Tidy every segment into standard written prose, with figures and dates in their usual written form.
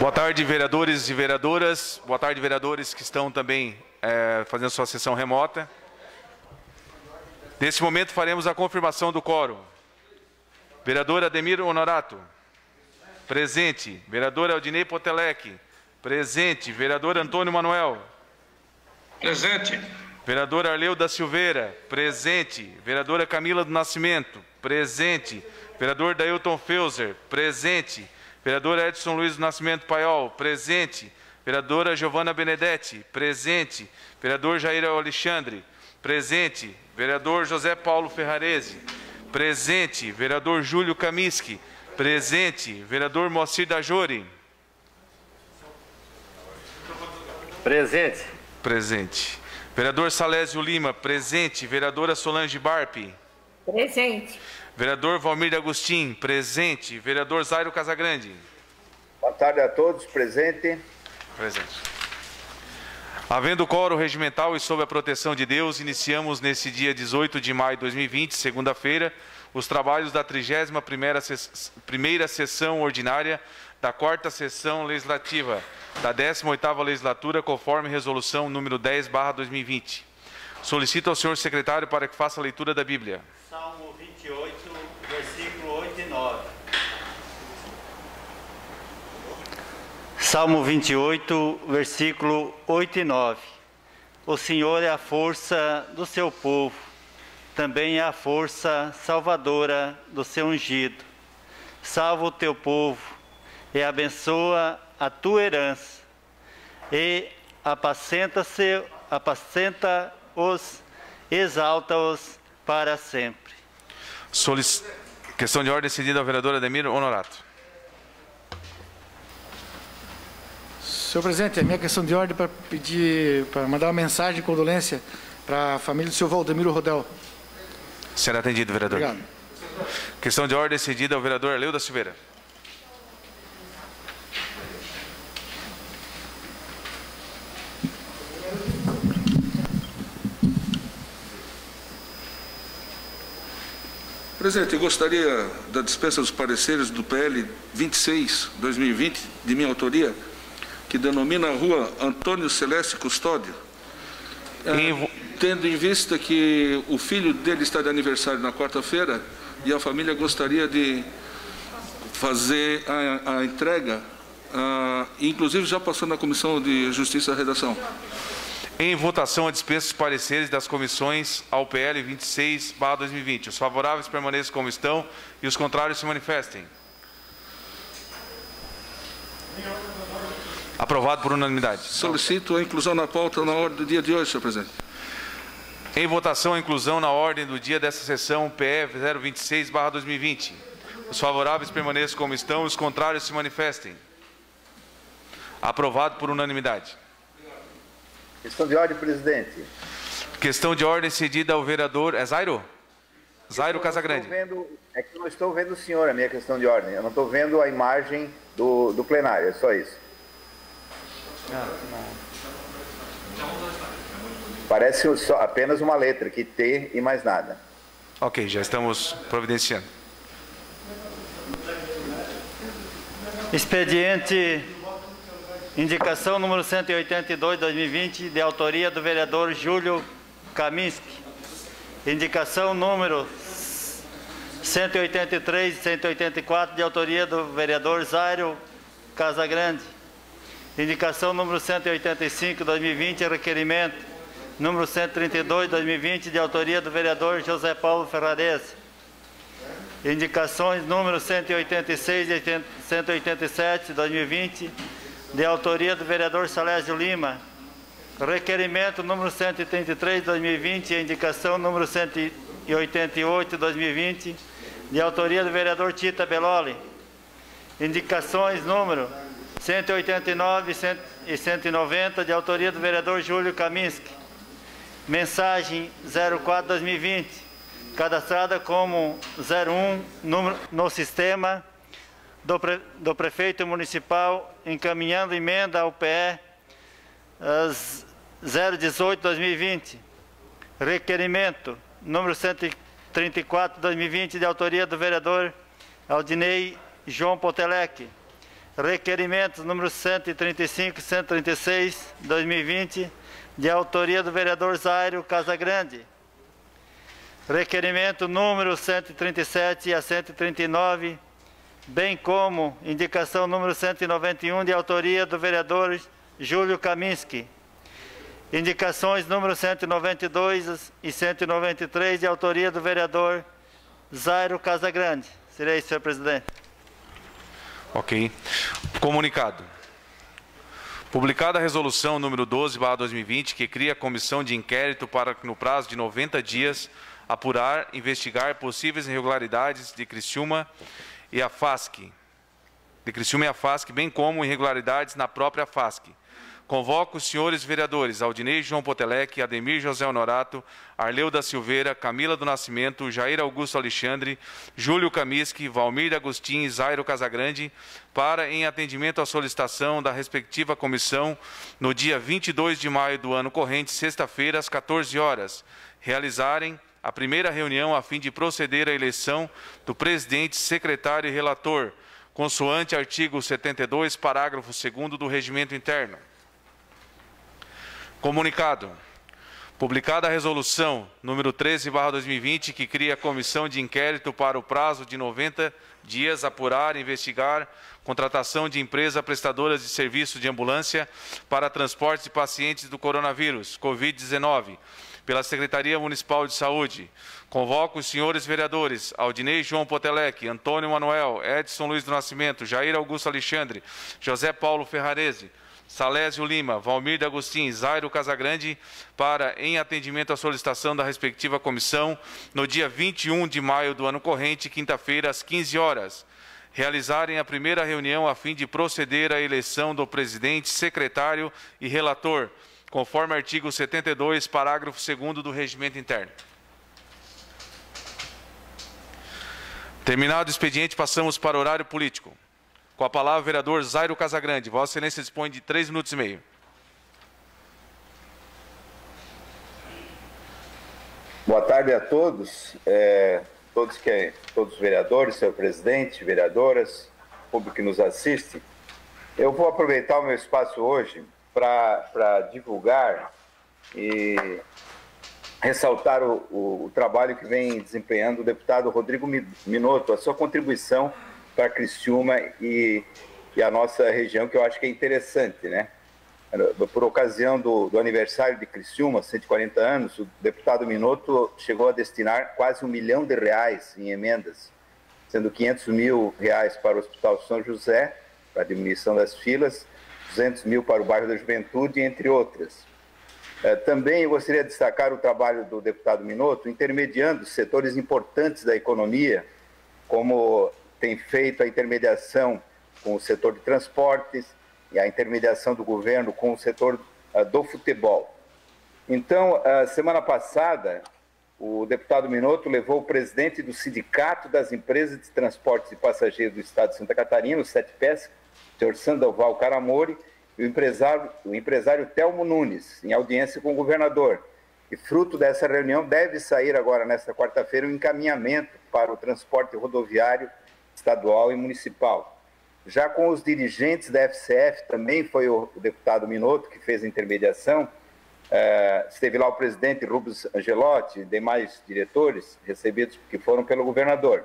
Boa tarde, vereadores e vereadoras. Boa tarde, vereadores que estão também fazendo sua sessão remota. Nesse momento faremos a confirmação do quórum. Vereador Ademir Honorato. Presente. Vereador Aldinei Potelec. Presente. Vereador Antônio Manuel. Presente. Vereador Arleu da Silveira. Presente. Vereadora Camila do Nascimento. Presente. Vereador Dailton Feuser. Presente. Vereador Edson Luiz do Nascimento Paiol. Presente. Vereadora Giovana Benedetti. Presente. Vereador Jair Alexandre. Presente. Vereador José Paulo Ferrarese. Presente. Vereador Júlio Kamiski. Presente. Vereador Moacir Dajori. Presente. Presente. Vereador Salésio Lima. Presente. Vereadora Solange Barpi. Presente. Vereador Valmir Agostinho. Presente. Vereador Zairo Casagrande. Boa tarde a todos. Presente. Presente. Havendo quórum regimental e sob a proteção de Deus, iniciamos nesse dia 18 de maio de 2020, segunda-feira, os trabalhos da 31ª sessão ordinária da 4ª sessão legislativa da 18ª legislatura, conforme resolução número 10/2020. Solicito ao senhor secretário para que faça a leitura da Bíblia. Salmo 28, versículo 8 e 9. Salmo 28, versículo 8 e 9. O Senhor é a força do seu povo, também é a força salvadora do seu ungido. Salva o teu povo e abençoa a tua herança, e apacenta-os, exalta-os para sempre. Questão de ordem cedida ao vereador Ademir Honorato. Senhor presidente, a minha questão de ordem para pedir, para mandar uma mensagem de condolência para a família do senhor Valdemiro Rodel. Será atendido, vereador. Obrigado. Questão de ordem cedida ao vereador Arleu da Silveira. Presidente, eu gostaria da dispensa dos pareceres do PL 26/2020, de minha autoria, que denomina a rua Antônio Celeste Custódio, tendo em vista que o filho dele está de aniversário na quarta-feira e a família gostaria de fazer a entrega, inclusive já passou na Comissão de Justiça e Redação. Em votação, a dispensa dos pareceres das comissões ao PL 26/2020. Os favoráveis permaneçam como estão e os contrários se manifestem. Aprovado por unanimidade. Solicito a inclusão na pauta na ordem do dia de hoje, senhor presidente. Em votação, a inclusão na ordem do dia dessa sessão PE 026/2020. Os favoráveis permaneçam como estão e os contrários se manifestem. Aprovado por unanimidade. Questão de ordem, presidente. Questão de ordem cedida ao vereador... É Zairo? Zairo Casagrande. É que eu não estou vendo o senhor, a minha questão de ordem. Eu não estou vendo a imagem do plenário, é só isso. Parece apenas uma letra, que T e mais nada. Ok, já estamos providenciando. Expediente, indicação número 182/2020, de autoria do vereador Júlio Kamiski. Indicação número 183 e 184, de autoria do vereador Zairo Casagrande. Indicação número 185/2020, requerimento número 132/2020, de autoria do vereador José Paulo Ferrarese. Indicações número 186 e 187/2020, de autoria do vereador Salésio Lima. Requerimento número 133/2020, indicação número 188/2020, de autoria do vereador Tita Belloli. Indicações número 189 e 190, de autoria do vereador Júlio Kamiski. Mensagem 04/2020, cadastrada como 01 no sistema do prefeito municipal, encaminhando emenda ao PE 018/2020. Requerimento número 134/2020, de autoria do vereador Aldinei João Potelec. Requerimentos número 135 e 136, 2020, de autoria do vereador Zairo Casagrande. Requerimento número 137 a 139, bem como indicação número 191, de autoria do vereador Júlio Kaminski. Indicações número 192 e 193, de autoria do vereador Zairo Casagrande. Serei, senhor presidente. Ok. Comunicado. Publicada a resolução número 12/2020, que cria a comissão de inquérito para, no prazo de 90 dias, apurar, investigar possíveis irregularidades de Criciúma e a FASC, bem como irregularidades na própria FASC. Convoco os senhores vereadores Aldinei João Potelec, Ademir José Honorato, Arleu da Silveira, Camila do Nascimento, Jair Augusto Alexandre, Júlio Kaminski, Valmir Agostinho e Zairo Casagrande, para, em atendimento à solicitação da respectiva comissão, no dia 22 de maio do ano corrente, sexta-feira, às 14 horas, realizarem a primeira reunião a fim de proceder à eleição do presidente, secretário e relator, consoante artigo 72, parágrafo 2º do Regimento Interno. Comunicado. Publicada a resolução número 13/2020, que cria a comissão de inquérito para o prazo de 90 dias apurar e investigar contratação de empresa prestadora de serviço de ambulância para transporte de pacientes do coronavírus, Covid-19, pela Secretaria Municipal de Saúde. Convoco os senhores vereadores Aldinei João Potelec, Antônio Manuel, Edson Luiz do Nascimento, Jair Augusto Alexandre, José Paulo Ferrarese, Salésio Lima, Valmir Agostinho, Zairo Casagrande, para, em atendimento à solicitação da respectiva comissão, no dia 21 de maio do ano corrente, quinta-feira, às 15 horas, realizarem a primeira reunião a fim de proceder à eleição do presidente, secretário e relator, conforme artigo 72, parágrafo 2º do Regimento Interno. Terminado o expediente, passamos para o horário político. Com a palavra, o vereador Zairo Casagrande. Vossa Excelência dispõe de 3 minutos e meio. Boa tarde a todos, todos os vereadores, senhor presidente, vereadoras, público que nos assiste. Eu vou aproveitar o meu espaço hoje para divulgar e ressaltar o trabalho que vem desempenhando o deputado Rodrigo Minotto, a sua contribuição para Criciúma e a nossa região, que eu acho que é interessante, né? Por ocasião do aniversário de Criciúma, 140 anos, o deputado Minotto chegou a destinar quase R$1 milhão em emendas, sendo R$500 mil para o Hospital São José, para a diminuição das filas, R$200 mil para o bairro da Juventude, entre outras. Também eu gostaria de destacar o trabalho do deputado Minotto, intermediando setores importantes da economia, como tem feito a intermediação com o setor de transportes e a intermediação do governo com o setor do futebol. Então, semana passada, o deputado Minotto levou o presidente do Sindicato das Empresas de Transportes de Passageiros do Estado de Santa Catarina, o SETPESC, o senhor Sandoval Caramori, e o empresário Telmo Nunes, em audiência com o governador. E fruto dessa reunião deve sair agora, nesta quarta-feira, um encaminhamento para o transporte rodoviário estadual e municipal. Já com os dirigentes da FCF, também foi o deputado Minotto que fez a intermediação, esteve lá o presidente Rubens Angelotti e demais diretores recebidos que foram pelo governador.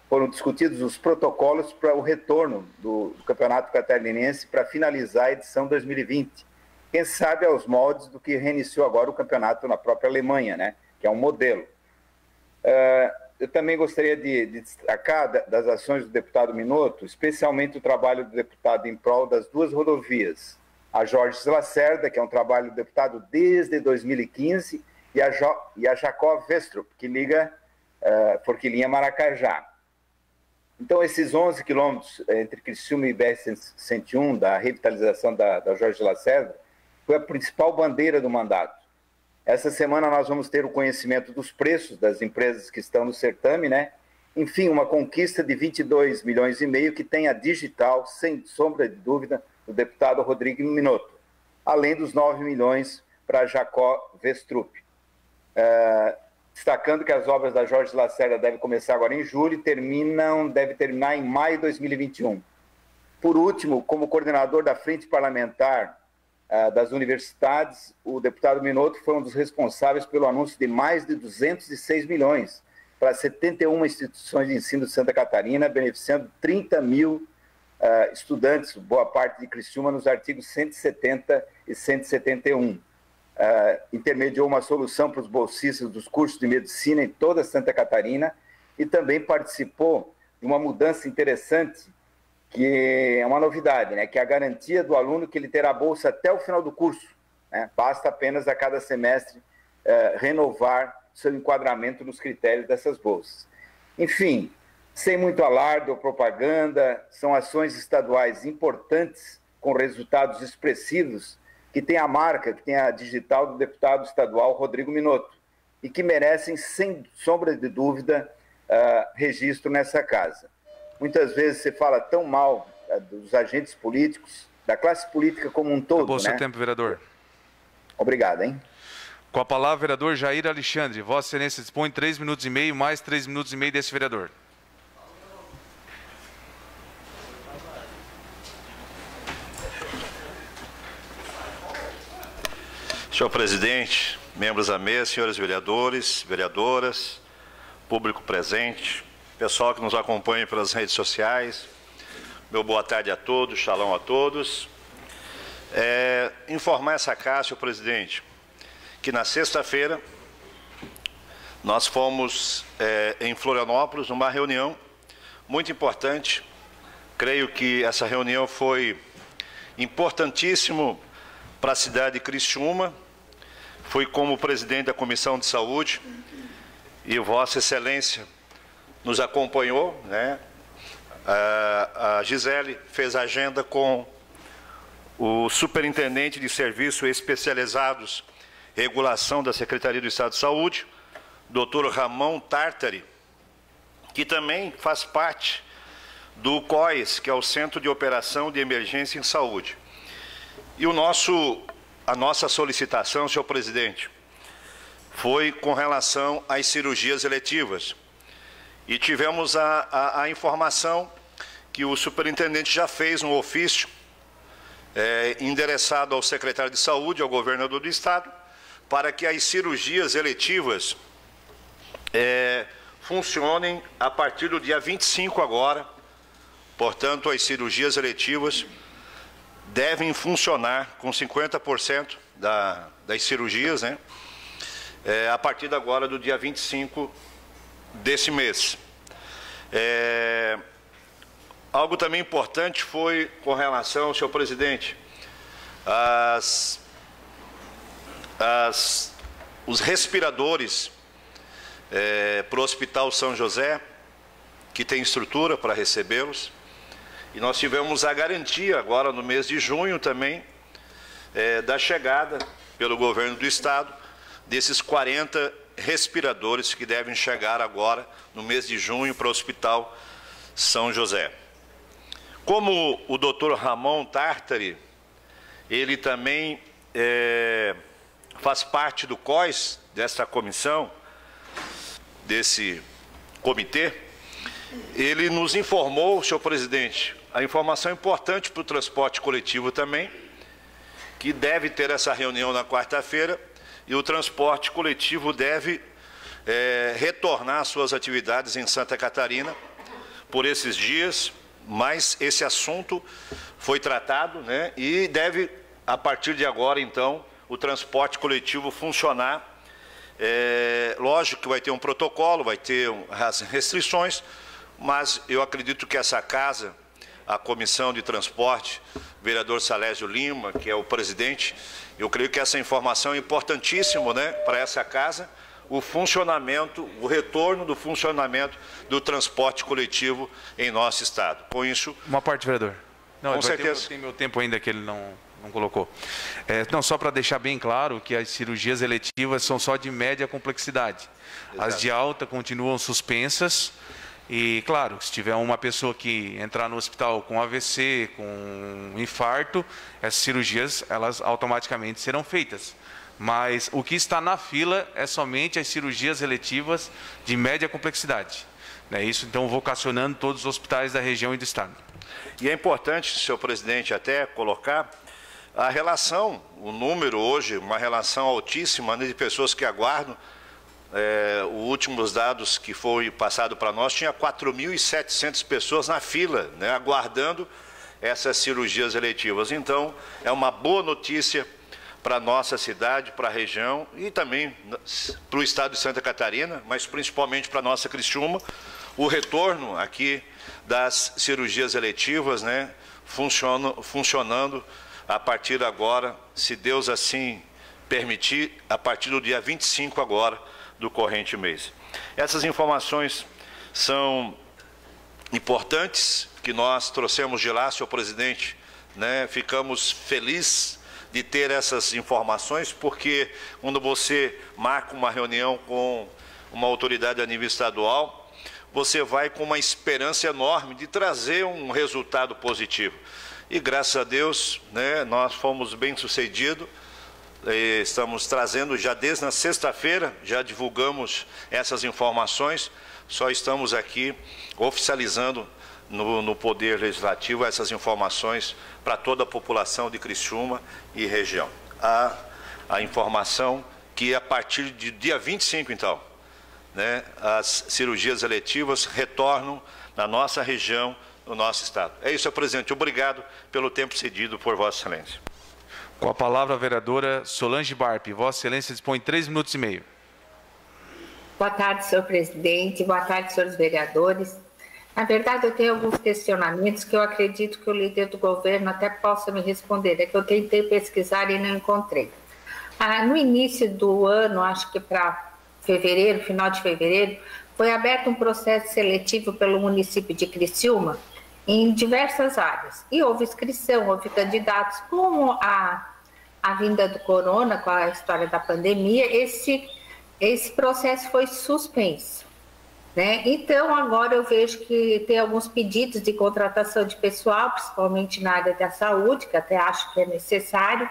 Foram discutidos os protocolos para o retorno do Campeonato Catarinense para finalizar a edição 2020. Quem sabe aos moldes do que reiniciou agora o campeonato na própria Alemanha, né? Que é um modelo. Eu também gostaria de destacar das ações do deputado Minotto, especialmente o trabalho do deputado em prol das 2 rodovias. A Jorge Lacerda, que é um trabalho do deputado desde 2015, e a Jacó Vestrup, que liga Forquilinha Maracajá. Então, esses 11 quilômetros entre Criciúma e BR-101, da revitalização da Jorge Lacerda, foi a principal bandeira do mandato. Essa semana nós vamos ter o conhecimento dos preços das empresas que estão no certame, né? Enfim, uma conquista de 22 milhões e meio que tem a digital, sem sombra de dúvida, do deputado Rodrigo Minotto, além dos 9 milhões para Jacó Vestrup. Destacando que as obras da Jorge Lacerda devem começar agora em julho e deve terminar em maio de 2021. Por último, como coordenador da Frente Parlamentar das Universidades, o deputado Minotto foi um dos responsáveis pelo anúncio de mais de 206 milhões para 71 instituições de ensino de Santa Catarina, beneficiando 30 mil estudantes, boa parte de Criciúma, nos artigos 170 e 171. Intermediou uma solução para os bolsistas dos cursos de medicina em toda Santa Catarina e também participou de uma mudança interessante, que é uma novidade, né? Que é a garantia do aluno que ele terá bolsa até o final do curso, né? Basta apenas a cada semestre renovar seu enquadramento nos critérios dessas bolsas. Enfim, sem muito alarde ou propaganda, são ações estaduais importantes, com resultados expressivos, que tem a marca, que tem a digital do deputado estadual Rodrigo Minotto, e que merecem, sem sombra de dúvida, registro nessa casa. Muitas vezes você fala tão mal dos agentes políticos, da classe política como um todo. Acabou seu tempo, vereador. Obrigado, hein? Com a palavra, vereador Jair Alexandre. Vossa Excelência dispõe 3 minutos e meio, mais 3 minutos e meio desse vereador. Senhor presidente, membros da mesa, senhores vereadores, vereadoras, público presente, pessoal que nos acompanha pelas redes sociais, meu boa tarde a todos, shalom a todos. Informar essa casa, senhor presidente, que na sexta-feira nós fomos em Florianópolis numa reunião muito importante. Creio que essa reunião foi importantíssima para a cidade de Criciúma. Fui como presidente da Comissão de Saúde e Vossa Excelência nos acompanhou, né? A Gisele fez a agenda com o superintendente de serviços especializados em regulação da Secretaria do Estado de Saúde, Dr. Ramon Tartari, que também faz parte do COES, que é o Centro de Operação de Emergência em Saúde. E a nossa solicitação, senhor presidente, foi com relação às cirurgias eletivas. E tivemos a informação que o superintendente já fez um ofício endereçado ao secretário de Saúde, ao governador do Estado, para que as cirurgias eletivas funcionem a partir do dia 25 agora. Portanto, as cirurgias eletivas devem funcionar com 50% das cirurgias, né? A partir de agora, do dia 25 desse mês. Algo também importante foi com relação, senhor presidente, os respiradores para o Hospital São José, que tem estrutura para recebê-los. E nós tivemos a garantia agora no mês de junho também da chegada pelo governo do estado desses 40 respiradores que devem chegar agora no mês de junho para o Hospital São José. Como o Dr. Ramon Tartari, ele também faz parte do COES, desta comissão, desse comitê, ele nos informou, senhor presidente, a informação importante para o transporte coletivo também, que deve ter essa reunião na quarta-feira, e o transporte coletivo deve retornar às suas atividades em Santa Catarina por esses dias, mas esse assunto foi tratado, né, e deve, a partir de agora, então, o transporte coletivo funcionar. Lógico que vai ter um protocolo, vai ter as restrições, mas eu acredito que essa casa, a Comissão de Transporte, vereador Salésio Lima, que é o presidente, eu creio que essa informação é importantíssima, né, para essa casa, o funcionamento, o retorno do funcionamento do transporte coletivo em nosso estado. Com isso... Uma parte, vereador. Não, com certeza. Tem meu tempo ainda que ele não colocou. Não, só para deixar bem claro que as cirurgias eletivas são só de média complexidade. Exato. As de alta continuam suspensas. E, claro, se tiver uma pessoa que entrar no hospital com AVC, com infarto, essas cirurgias, elas automaticamente serão feitas. Mas o que está na fila é somente as cirurgias eletivas de média complexidade. Isso, então, vocacionando todos os hospitais da região e do estado. E é importante, senhor presidente, até colocar a relação, o número hoje, uma relação altíssima, né, de pessoas que aguardam. Os últimos dados que foi passado para nós, tinha 4.700 pessoas na fila, né, aguardando essas cirurgias eletivas. Então, é uma boa notícia para a nossa cidade, para a região e também para o estado de Santa Catarina, mas principalmente para a nossa Criciúma, o retorno aqui das cirurgias eletivas, né, funcionando a partir agora, se Deus assim permitir, a partir do dia 25 agora do corrente mês. Essas informações são importantes, que nós trouxemos de lá, senhor presidente, né? Ficamos felizes de ter essas informações, porque quando você marca uma reunião com uma autoridade a nível estadual, você vai com uma esperança enorme de trazer um resultado positivo. E graças a Deus, né, nós fomos bem-sucedidos. Estamos trazendo já desde na sexta-feira, já divulgamos essas informações, só estamos aqui oficializando no Poder Legislativo essas informações para toda a população de Criciúma e região. A informação que a partir de dia 25, então, né, as cirurgias eletivas retornam na nossa região, no nosso estado. É isso, senhor presidente. Obrigado pelo tempo cedido por Vossa Excelência. Com a palavra a vereadora Solange Barpe. Vossa Excelência dispõe 3 minutos e meio. Boa tarde, senhor presidente. Boa tarde, senhores vereadores. Na verdade, eu tenho alguns questionamentos que eu acredito que o líder do governo até possa me responder. É que eu tentei pesquisar e não encontrei. No início do ano, acho que para fevereiro, final de fevereiro, foi aberto um processo seletivo pelo município de Criciúma em diversas áreas. E houve inscrição, houve candidatos. Como a vinda do corona, com a história da pandemia, esse processo foi suspenso, né? Então, agora eu vejo que tem alguns pedidos de contratação de pessoal, principalmente na área da saúde, que até acho que é necessário,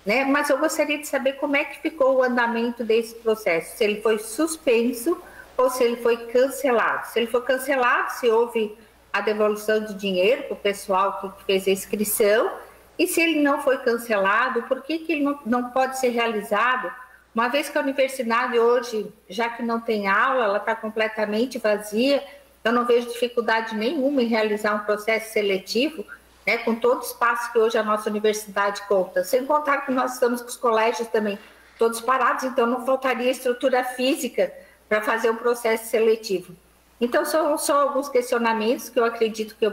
né? Mas eu gostaria de saber como é que ficou o andamento desse processo, se ele foi suspenso ou se ele foi cancelado. Se ele foi cancelado, se houve a devolução de dinheiro para o pessoal que fez a inscrição, e se ele não foi cancelado, por que ele não pode ser realizado, uma vez que a universidade hoje, já que não tem aula, ela está completamente vazia, eu não vejo dificuldade nenhuma em realizar um processo seletivo, né, com todo o espaço que hoje a nossa universidade conta, sem contar que nós estamos com os colégios também todos parados, então não faltaria estrutura física para fazer um processo seletivo. Então, são só alguns questionamentos que eu acredito que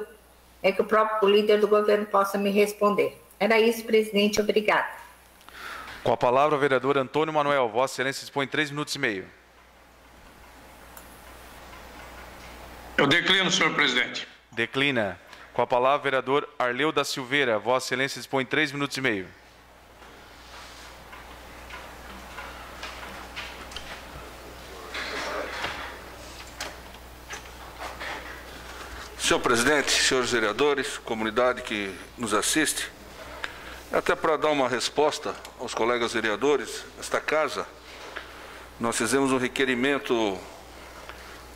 o próprio líder do governo possa me responder. Era isso, presidente. Obrigada. Com a palavra, o vereador Antônio Manuel. Vossa Excelência dispõe 3 minutos e meio. Eu declino, senhor presidente. Declina. Com a palavra, o vereador Arleu da Silveira. Vossa Excelência dispõe 3 minutos e meio. Senhor presidente, senhores vereadores, comunidade que nos assiste, até para dar uma resposta aos colegas vereadores, esta casa, nós fizemos um requerimento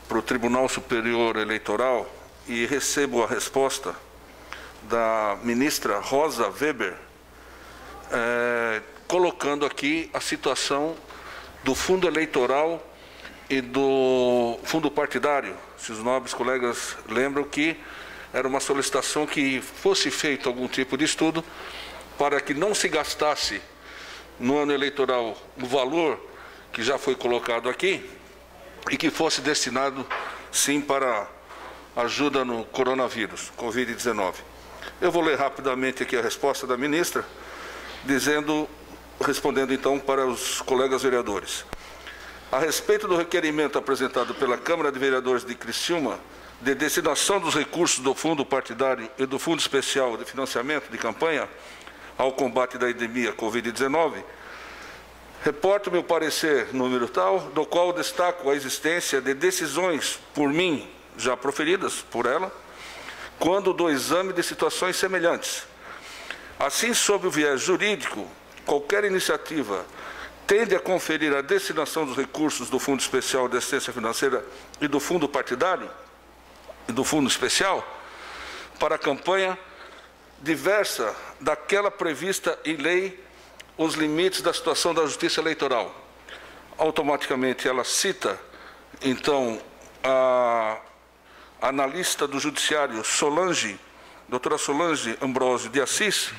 para o Tribunal Superior Eleitoral e recebo a resposta da ministra Rosa Weber, colocando aqui a situação do fundo eleitoral e do fundo partidário. Se os nobres colegas lembram que era uma solicitação que fosse feito algum tipo de estudo para que não se gastasse no ano eleitoral o valor que já foi colocado aqui e que fosse destinado, sim, para ajuda no coronavírus, Covid-19. Eu vou ler rapidamente aqui a resposta da ministra, respondendo então para os colegas vereadores. A respeito do requerimento apresentado pela Câmara de Vereadores de Criciúma, de destinação dos recursos do Fundo Partidário e do Fundo Especial de Financiamento de Campanha ao combate da endemia Covid-19, reporto meu parecer número tal, do qual destaco a existência de decisões por mim, já proferidas por ela, quando do exame de situações semelhantes. Assim, sob o viés jurídico, qualquer iniciativa tende a conferir a destinação dos recursos do Fundo Especial de Assistência Financeira e do Fundo Partidário e do Fundo Especial para a campanha diversa daquela prevista em lei, os limites da situação da Justiça Eleitoral. Automaticamente ela cita, então, a analista do Judiciário Solange, doutora Solange Ambrosio de Assis,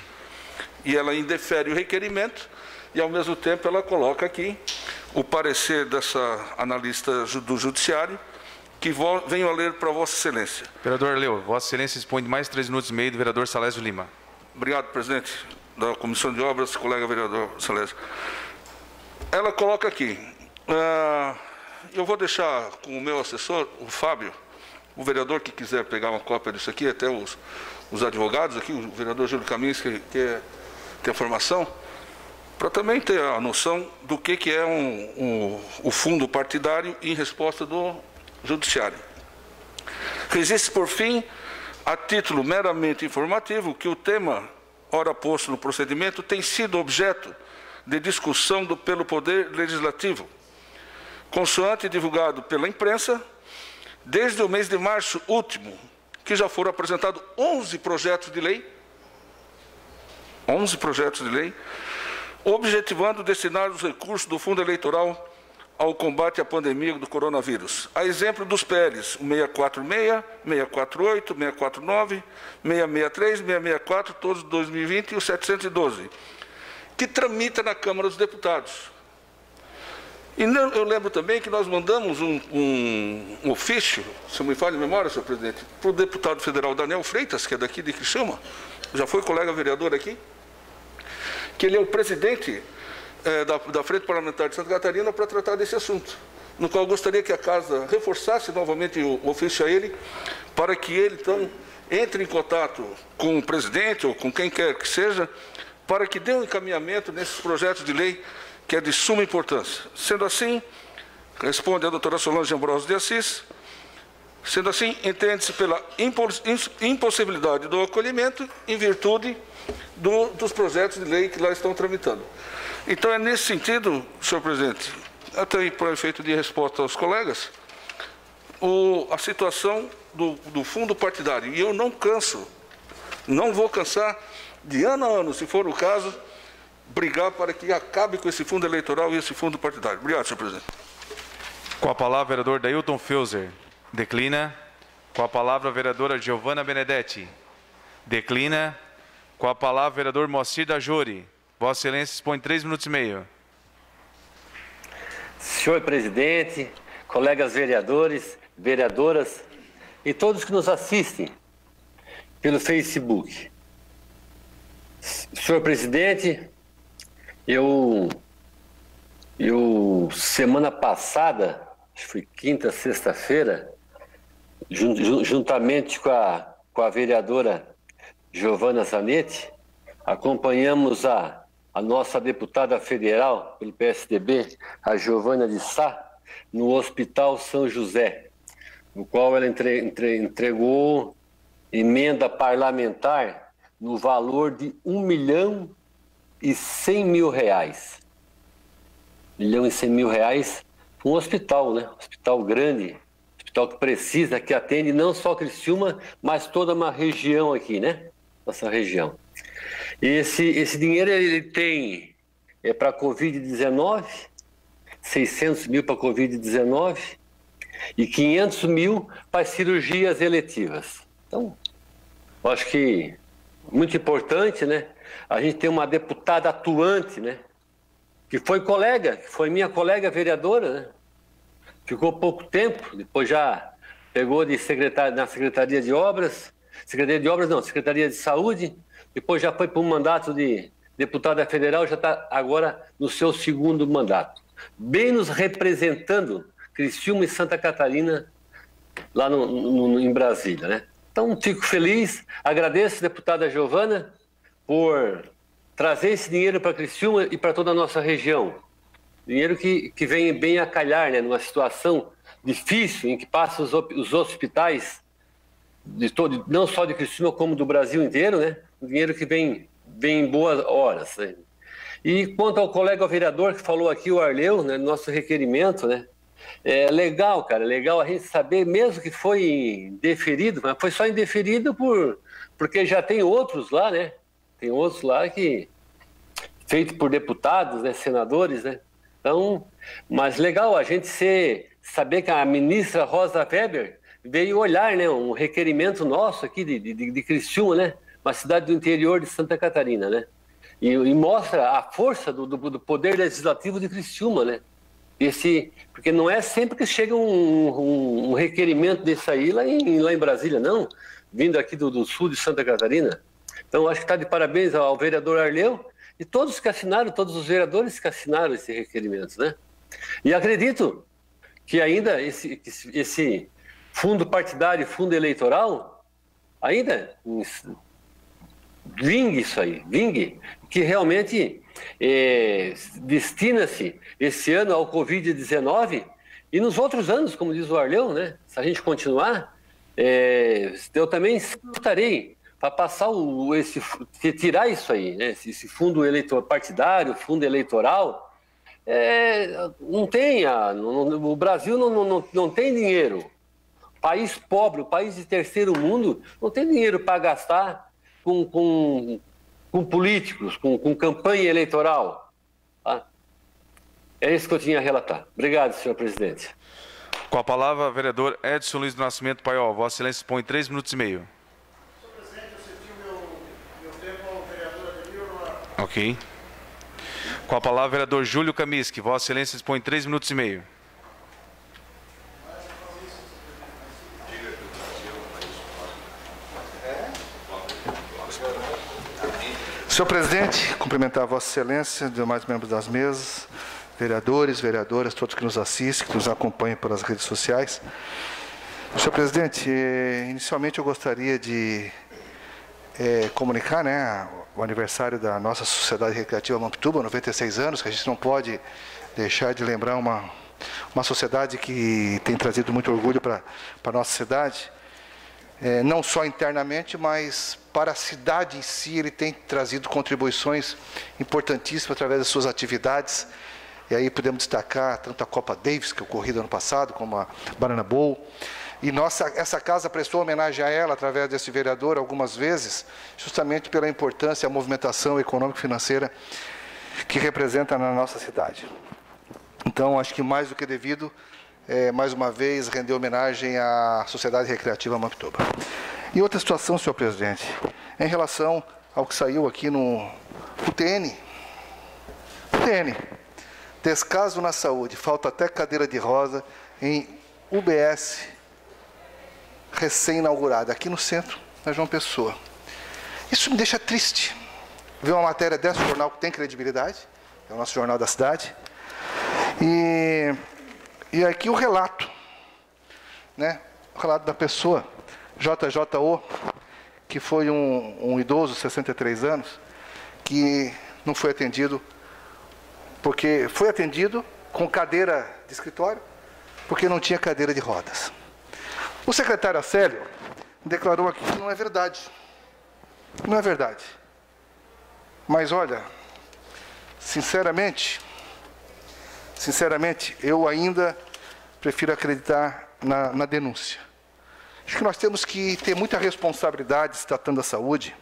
e ela indefere o requerimento e, ao mesmo tempo, ela coloca aqui o parecer dessa analista do Judiciário, que venho a ler para Vossa Excelência. Vereador Arleu, Vossa Excelência dispõe de mais 3 minutos e meio do vereador Salésio Lima. Obrigado, presidente da Comissão de Obras, colega vereador Salésio. Ela coloca aqui, eu vou deixar com o meu assessor, o Fábio, o vereador que quiser pegar uma cópia disso aqui, até os advogados aqui, o vereador Júlio Caminhos, que tem a formação, para também ter a noção do que é o fundo partidário em resposta do Judiciário. Resiste, por fim, a título meramente informativo, que o tema, ora posto no procedimento, tem sido objeto de discussão pelo Poder Legislativo, consoante divulgado pela imprensa, desde o mês de março último, que já foram apresentados 11 projetos de lei, objetivando destinar os recursos do Fundo Eleitoral ao combate à pandemia do coronavírus. A exemplo dos PLs, o 646, 648, 649, 663, 664, todos de 2020, e o 712, que tramita na Câmara dos Deputados. E eu lembro também que nós mandamos um ofício, se não me falha a memória, senhor presidente, para o deputado federal Daniel Freitas, que é daqui de Criciúma, já foi colega vereador aqui, que ele é o presidente da Frente Parlamentar de Santa Catarina para tratar desse assunto, no qual eu gostaria que a Casa reforçasse novamente o ofício a ele, para que ele, então, entre em contato com o presidente ou com quem quer que seja, para que dê um encaminhamento nesses projetos de lei que é de suma importância. Sendo assim, responde a doutora Solange Ambrosio de Assis, sendo assim, entende-se pela impossibilidade do acolhimento em virtude dos projetos de lei que lá estão tramitando. Então, é nesse sentido, senhor presidente, até para efeito de resposta aos colegas, a situação do fundo partidário. E eu não vou cansar, de ano a ano, se for o caso, brigar para que acabe com esse fundo eleitoral e esse fundo partidário. Obrigado, senhor presidente. Com a palavra, vereador Dailton Feuser. Declina. Com a palavra, a vereadora Giovana Benedetti. Declina. Com a palavra, vereador Moacir da Jori. Vossa Excelência dispõe de 3 minutos e meio. Senhor presidente, colegas vereadores, vereadoras e todos que nos assistem pelo Facebook. Senhor presidente, eu semana passada, acho que foi quinta, sexta-feira, juntamente com a vereadora Giovana Zanetti, acompanhamos a nossa deputada federal pelo PSDB, a Giovana de Sá, no Hospital São José, no qual ela entregou emenda parlamentar no valor de R$1.100.000. R$1.100.000 para um hospital, né? Hospital grande, hospital que precisa, que atende não só Criciúma, mas toda uma região aqui, né? Nossa região. Esse dinheiro ele tem para a Covid-19, 600 mil para a Covid-19 e 500 mil para cirurgias eletivas. Então, eu acho que muito importante, né? A gente tem uma deputada atuante, né? Que foi minha colega vereadora, né? Ficou pouco tempo, depois já pegou de na Secretaria de Obras, Secretaria de Saúde, depois já foi para um mandato de deputada federal, já está agora no seu segundo mandato. Bem nos representando Criciúma e Santa Catarina lá em Brasília, né? Então, fico feliz, agradeço, deputada Giovana, por trazer esse dinheiro para Criciúma e para toda a nossa região. Dinheiro que vem bem a calhar, né? Numa situação difícil em que passam os hospitais, não só de Criciúma, como do Brasil inteiro, né? Dinheiro que vem em boas horas, né? E quanto ao colega vereador que falou aqui, o Arleu, né? Nosso requerimento, né? É legal, cara, legal a gente saber, mesmo que foi indeferido, mas foi só indeferido porque já tem outros lá, né? Tem outros lá que feito por deputados, né, senadores, né? Então, mas legal a gente saber que a ministra Rosa Weber veio olhar, né, um requerimento nosso aqui de Criciúma, né? Uma cidade do interior de Santa Catarina, né? E mostra a força do poder legislativo de Criciúma, né? Porque não é sempre que chega um requerimento desse aí lá em Brasília, não, vindo aqui do sul de Santa Catarina. Então, acho que está de parabéns ao vereador Arleu e todos que assinaram, todos os vereadores que assinaram esse requerimento, né? E acredito que ainda esse fundo partidário, fundo eleitoral, ainda vingue isso aí, que realmente destina-se esse ano ao Covid-19 e nos outros anos, como diz o Arleu, né? Se a gente continuar, eu também estarei para passar tirar isso aí, né? Esse fundo partidário, fundo eleitoral, não tem, o Brasil não tem dinheiro. País pobre, o país de terceiro mundo, não tem dinheiro para gastar com políticos, com campanha eleitoral. Tá? É isso que eu tinha a relatar. Obrigado, senhor presidente. Com a palavra, vereador Edson Luiz do Nascimento Paiol. Vossa Excelência dispõe 3 minutos e meio. Senhor presidente, eu cedi meu tempo ao vereador Ademir. Ok. Com a palavra, vereador Júlio Kamiski. Vossa Excelência dispõe 3 minutos e meio. Senhor presidente, cumprimentar a Vossa Excelência, demais membros das mesas, vereadores, vereadoras, todos que nos assistem, que nos acompanham pelas redes sociais. Senhor presidente, inicialmente eu gostaria de comunicar, né, o aniversário da nossa Sociedade Recreativa Mampituba, 96 anos, que a gente não pode deixar de lembrar uma sociedade que tem trazido muito orgulho para a nossa cidade. Não só internamente, mas para a cidade em si, ele tem trazido contribuições importantíssimas através das suas atividades. E aí podemos destacar tanto a Copa Davis, que ocorreu ano passado, como a Banana Bowl. E essa casa prestou homenagem a ela, através desse vereador, algumas vezes, justamente pela importância e a movimentação econômica e financeira que representa na nossa cidade. Então, acho que mais do que devido, mais uma vez, render homenagem à Sociedade Recreativa Mampituba. E outra situação, senhor presidente, em relação ao que saiu aqui no UTN. UTN, descaso na saúde, falta até cadeira de roda em UBS recém-inaugurada, aqui no centro, na João Pessoa. Isso me deixa triste, ver uma matéria desse jornal que tem credibilidade, é o nosso jornal da cidade, e aqui o relato, né? O relato da pessoa, JJO, que foi um idoso, 63 anos, que não foi atendido, porque foi atendido com cadeira de escritório, porque não tinha cadeira de rodas. O secretário Acélio declarou aqui que não é verdade. Não é verdade. Mas olha, sinceramente, eu ainda prefiro acreditar na denúncia. Acho que nós temos que ter muita responsabilidade se tratando da saúde.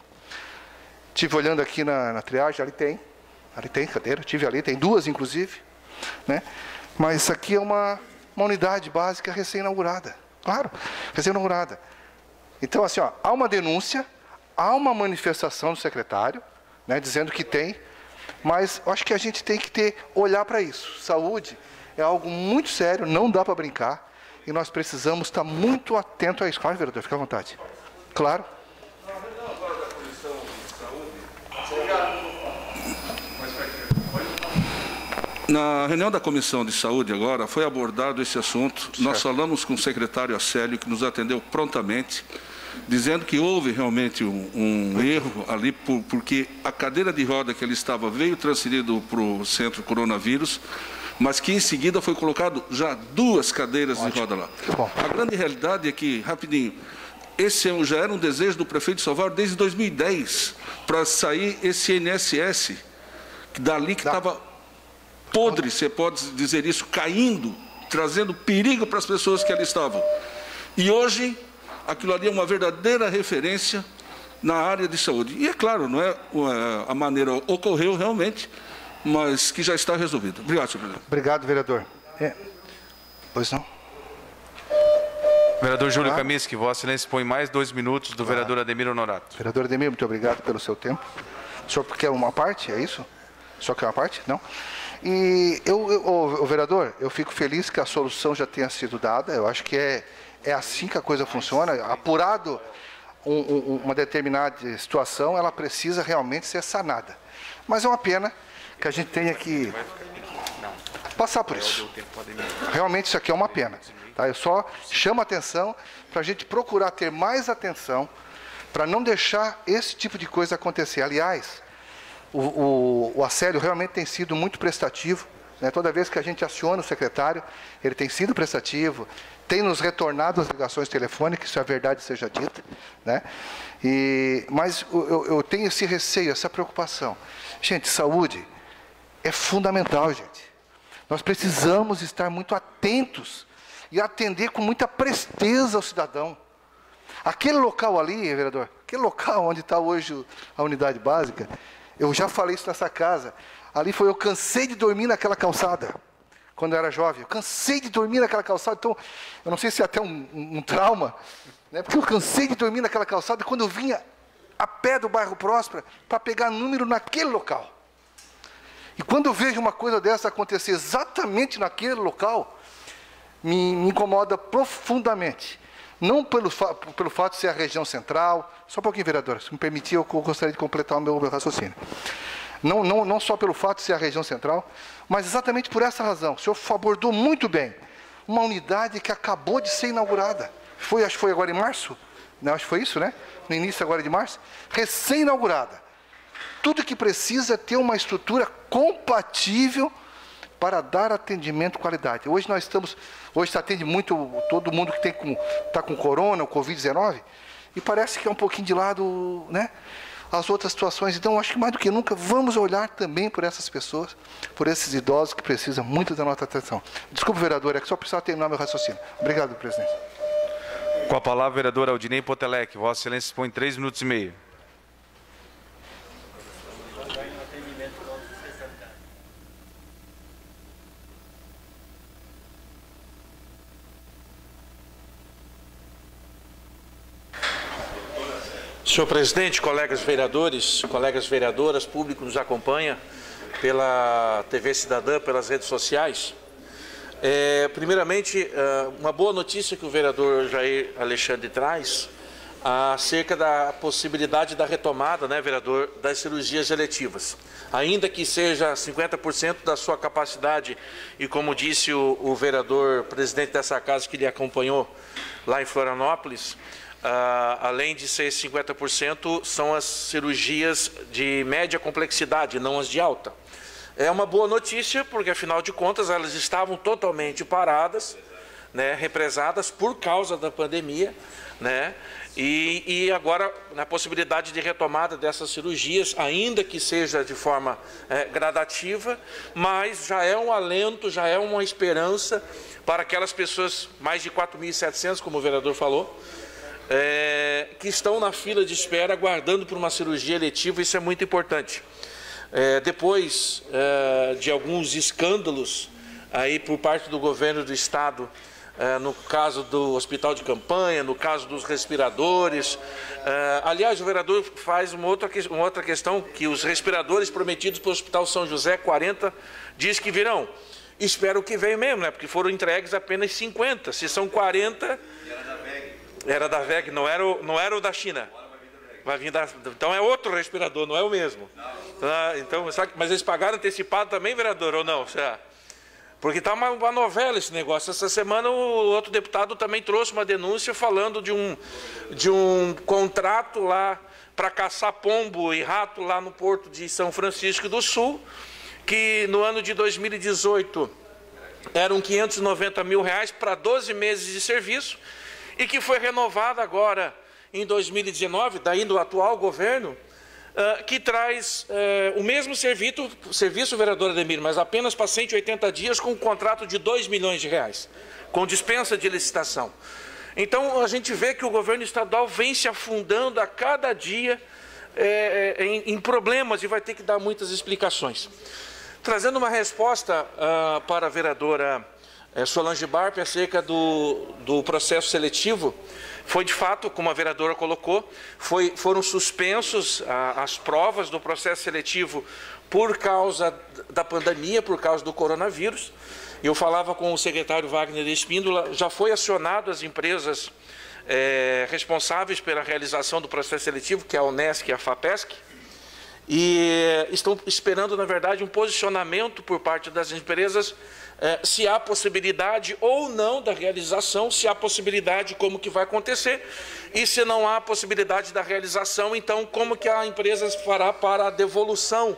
Estive olhando aqui na triagem, ali tem cadeira, tive ali, tem duas inclusive, né? Mas isso aqui é uma unidade básica recém-inaugurada. Claro, recém-inaugurada. Então, assim, ó, há uma denúncia, há uma manifestação do secretário, né, dizendo que tem, mas eu acho que a gente tem que olhar para isso. Saúde é algo muito sério, não dá para brincar, e nós precisamos estar muito atentos a isso. Claro, vereador, fica à vontade. Claro. Na reunião da Comissão de Saúde agora, foi abordado esse assunto. Certo. Nós falamos com o secretário Acélio, que nos atendeu prontamente, dizendo que houve realmente um erro ali, porque a cadeira de roda que ele estava veio transferido para o Centro Coronavírus, mas que em seguida foi colocado já 2 cadeiras de roda lá. A grande realidade é que, rapidinho, esse já era um desejo do prefeito de Salvador desde 2010, para sair esse INSS, que dali que estava podre, você pode dizer isso, caindo trazendo perigo para as pessoas que ali estavam. E hoje, aquilo ali é uma verdadeira referência na área de saúde. E é claro, não é a maneira ocorreu realmente, mas que já está resolvida. Obrigado, senhor presidente. Obrigado, vereador. Pois não? Vereador Júlio Kaminski, Vossa Excelência põe mais 2 minutos do vereador Ademir Honorato. Vereador Ademir, muito obrigado pelo seu tempo. O senhor quer uma parte, é isso? O senhor quer uma parte? Não? E vereador, eu fico feliz que a solução já tenha sido dada. Eu acho que é assim que a coisa funciona. Apurado uma determinada situação, ela precisa realmente ser sanada. Mas é uma pena que a gente tenha que passar por isso. Realmente isso aqui é uma pena. Tá? Eu só chamo a atenção para a gente procurar ter mais atenção para não deixar esse tipo de coisa acontecer. Aliás, o Acélio realmente tem sido muito prestativo, né? Toda vez que a gente aciona o secretário, ele tem sido prestativo, tem nos retornado as ligações telefônicas, isso é a verdade seja dita, né? Mas eu tenho esse receio, essa preocupação. Gente, saúde é fundamental, gente. Nós precisamos estar muito atentos e atender com muita presteza ao cidadão. Aquele local ali, vereador, aquele local onde está hoje a unidade básica, eu já falei isso nessa casa, ali eu cansei de dormir naquela calçada, quando eu era jovem, eu cansei de dormir naquela calçada, então, eu não sei se é até um trauma, né, porque eu cansei de dormir naquela calçada, quando eu vinha a pé do bairro Próspera, para pegar número naquele local. E quando eu vejo uma coisa dessa acontecer exatamente naquele local, me incomoda profundamente. Não pelo fato de ser a região central, só um pouquinho, vereadora, se me permitir, eu gostaria de completar o meu raciocínio. Não só pelo fato de ser a região central, mas exatamente por essa razão. O senhor abordou muito bem uma unidade que acabou de ser inaugurada. Acho que foi agora em março? Não, acho que foi isso, né? No início agora de março. Recém-inaugurada. Tudo que precisa é ter uma estrutura compatível para dar atendimento de qualidade. Hoje se atende muito todo mundo que está com corona, o Covid-19, e parece que é um pouquinho de lado, né, as outras situações. Então, acho que mais do que nunca, vamos olhar também por essas pessoas, por esses idosos que precisam muito da nossa atenção. Desculpe, vereador, é que só precisava terminar meu raciocínio. Obrigado, presidente. Com a palavra, vereador Aldinei Potelec. Vossa Excelência põe 3 minutos e meio. Senhor presidente, colegas vereadores, colegas vereadoras, público nos acompanha pela TV Cidadã, pelas redes sociais. Primeiramente, uma boa notícia que o vereador Jair Alexandre traz acerca da possibilidade da retomada, né, vereador, das cirurgias eletivas. Ainda que seja 50% da sua capacidade, e como disse o vereador presidente dessa casa que lhe acompanhou lá em Florianópolis, além de ser 50%, são as cirurgias de média complexidade, não as de alta. É uma boa notícia, porque afinal de contas elas estavam totalmente paradas, né, represadas por causa da pandemia, né, e agora na possibilidade de retomada dessas cirurgias, ainda que seja de forma gradativa, mas já é um alento, já é uma esperança para aquelas pessoas, mais de 4.700, como o vereador falou, que estão na fila de espera aguardando por uma cirurgia eletiva. Isso é muito importante. Depois de alguns escândalos aí por parte do governo do estado, no caso do hospital de campanha, no caso dos respiradores, aliás, o vereador faz uma outra questão, que os respiradores prometidos para o Hospital São José, 40, diz que virão. Espero que venham mesmo, né? Porque foram entregues apenas 50. Se são 40... Era da VEG, não era o da China. Vai vir então é outro respirador, não é o mesmo. Então, mas eles pagaram antecipado também, vereador, ou não? Porque está uma novela esse negócio. Essa semana o outro deputado também trouxe uma denúncia falando de um contrato lá para caçar pombo e rato lá no porto de São Francisco do Sul, que no ano de 2018 eram R$590 mil para 12 meses de serviço, e que foi renovada agora em 2019, daí do atual governo, que traz o mesmo serviço, vereador Ademir, mas apenas para 180 dias com um contrato de R$2 milhões, com dispensa de licitação. Então, a gente vê que o governo estadual vem se afundando a cada dia em problemas e vai ter que dar muitas explicações. Trazendo uma resposta para a vereadora Solange Barp acerca do processo seletivo, foi de fato, como a vereadora colocou, foram suspensos as provas do processo seletivo por causa da pandemia, por causa do coronavírus. Eu falava com o secretário Wagner Espíndola, já foi acionado as empresas responsáveis pela realização do processo seletivo, que é a Unesc e a FAPESC, e estão esperando, na verdade, um posicionamento por parte das empresas, se há possibilidade ou não da realização, se há possibilidade, como que vai acontecer, e se não há possibilidade da realização, então como que a empresa fará para a devolução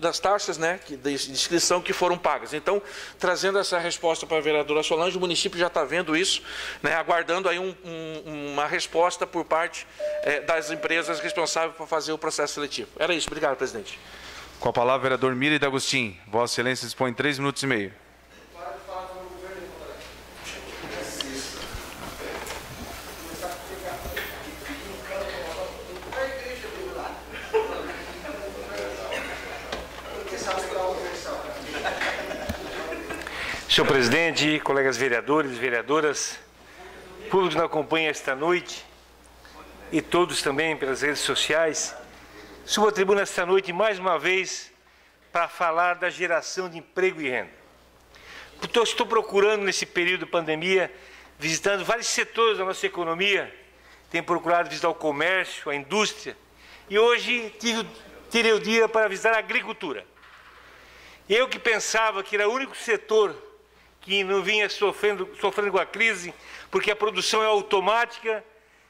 das taxas, né, de inscrição que foram pagas. Então, trazendo essa resposta para a vereadora Solange, o município já está vendo isso, né, aguardando aí uma resposta por parte das empresas responsáveis por fazer o processo seletivo. Era isso. Obrigado, presidente. Com a palavra, vereador Mira D'Agostin. Vossa Excelência dispõe 3 minutos e meio. Senhor presidente, colegas vereadores e vereadoras, público que nos acompanha esta noite e todos também pelas redes sociais, subo à tribuna esta noite mais uma vez para falar da geração de emprego e renda. Estou procurando nesse período de pandemia, visitando vários setores da nossa economia, tenho procurado visitar o comércio, a indústria, e hoje tirei o dia para visitar a agricultura. Eu que pensava que era o único setor que não vinha sofrendo com a crise, porque a produção é automática,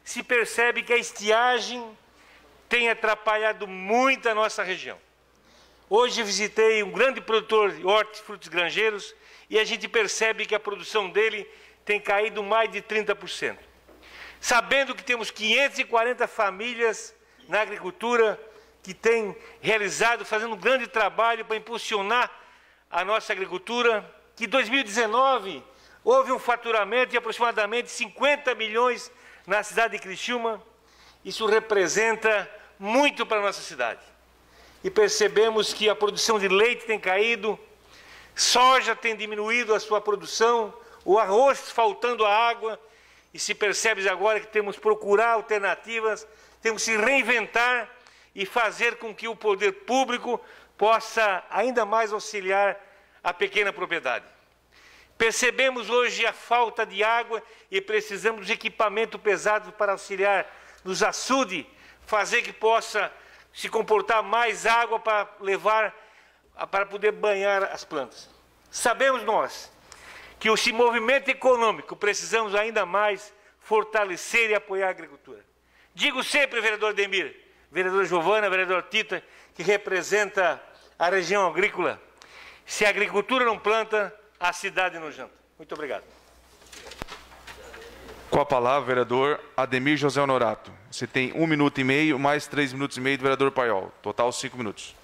se percebe que a estiagem tem atrapalhado muito a nossa região. Hoje visitei um grande produtor de hortifrutis granjeiros e a gente percebe que a produção dele tem caído mais de 30%. Sabendo que temos 540 famílias na agricultura que têm realizado, fazendo um grande trabalho para impulsionar a nossa agricultura, que em 2019 houve um faturamento de aproximadamente 50 milhões na cidade de Criciúma. Isso representa muito para a nossa cidade. E percebemos que a produção de leite tem caído, soja tem diminuído a sua produção, o arroz faltando a água, e se percebe agora que temos que procurar alternativas, temos que se reinventar e fazer com que o poder público possa ainda mais auxiliar a pequena propriedade. Percebemos hoje a falta de água e precisamos de equipamento pesado para auxiliar nos açudes, fazer que possa se comportar mais água para levar, para poder banhar as plantas. Sabemos nós que esse movimento econômico precisamos ainda mais fortalecer e apoiar a agricultura. Digo sempre, vereador Ademir, vereadora Giovana, vereador Tita, que representa a região agrícola, se a agricultura não planta, a cidade não janta. Muito obrigado. Com a palavra, vereador Ademir José Honorato. Você tem 1 minuto e meio, mais 3 minutos e meio do vereador Paiol. Total 5 minutos.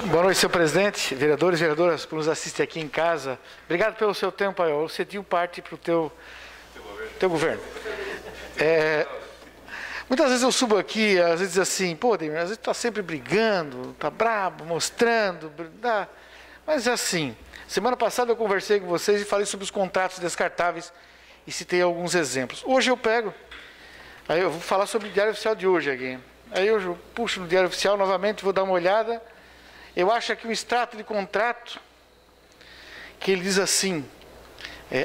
Boa noite, senhor presidente, vereadores e vereadoras que nos assistem aqui em casa. Obrigado pelo seu tempo, Paiol. Eu cedi parte para o teu governo. Muitas vezes eu subo aqui, às vezes assim, pô, Ademir, às vezes está sempre brigando, está brabo, mostrando, mas é assim. Semana passada eu conversei com vocês e falei sobre os contratos descartáveis e citei alguns exemplos. Hoje eu pego, aí eu vou falar sobre o Diário Oficial de hoje aqui. Aí eu puxo no Diário Oficial novamente, vou dar uma olhada. Eu acho aqui um extrato de contrato que ele diz assim: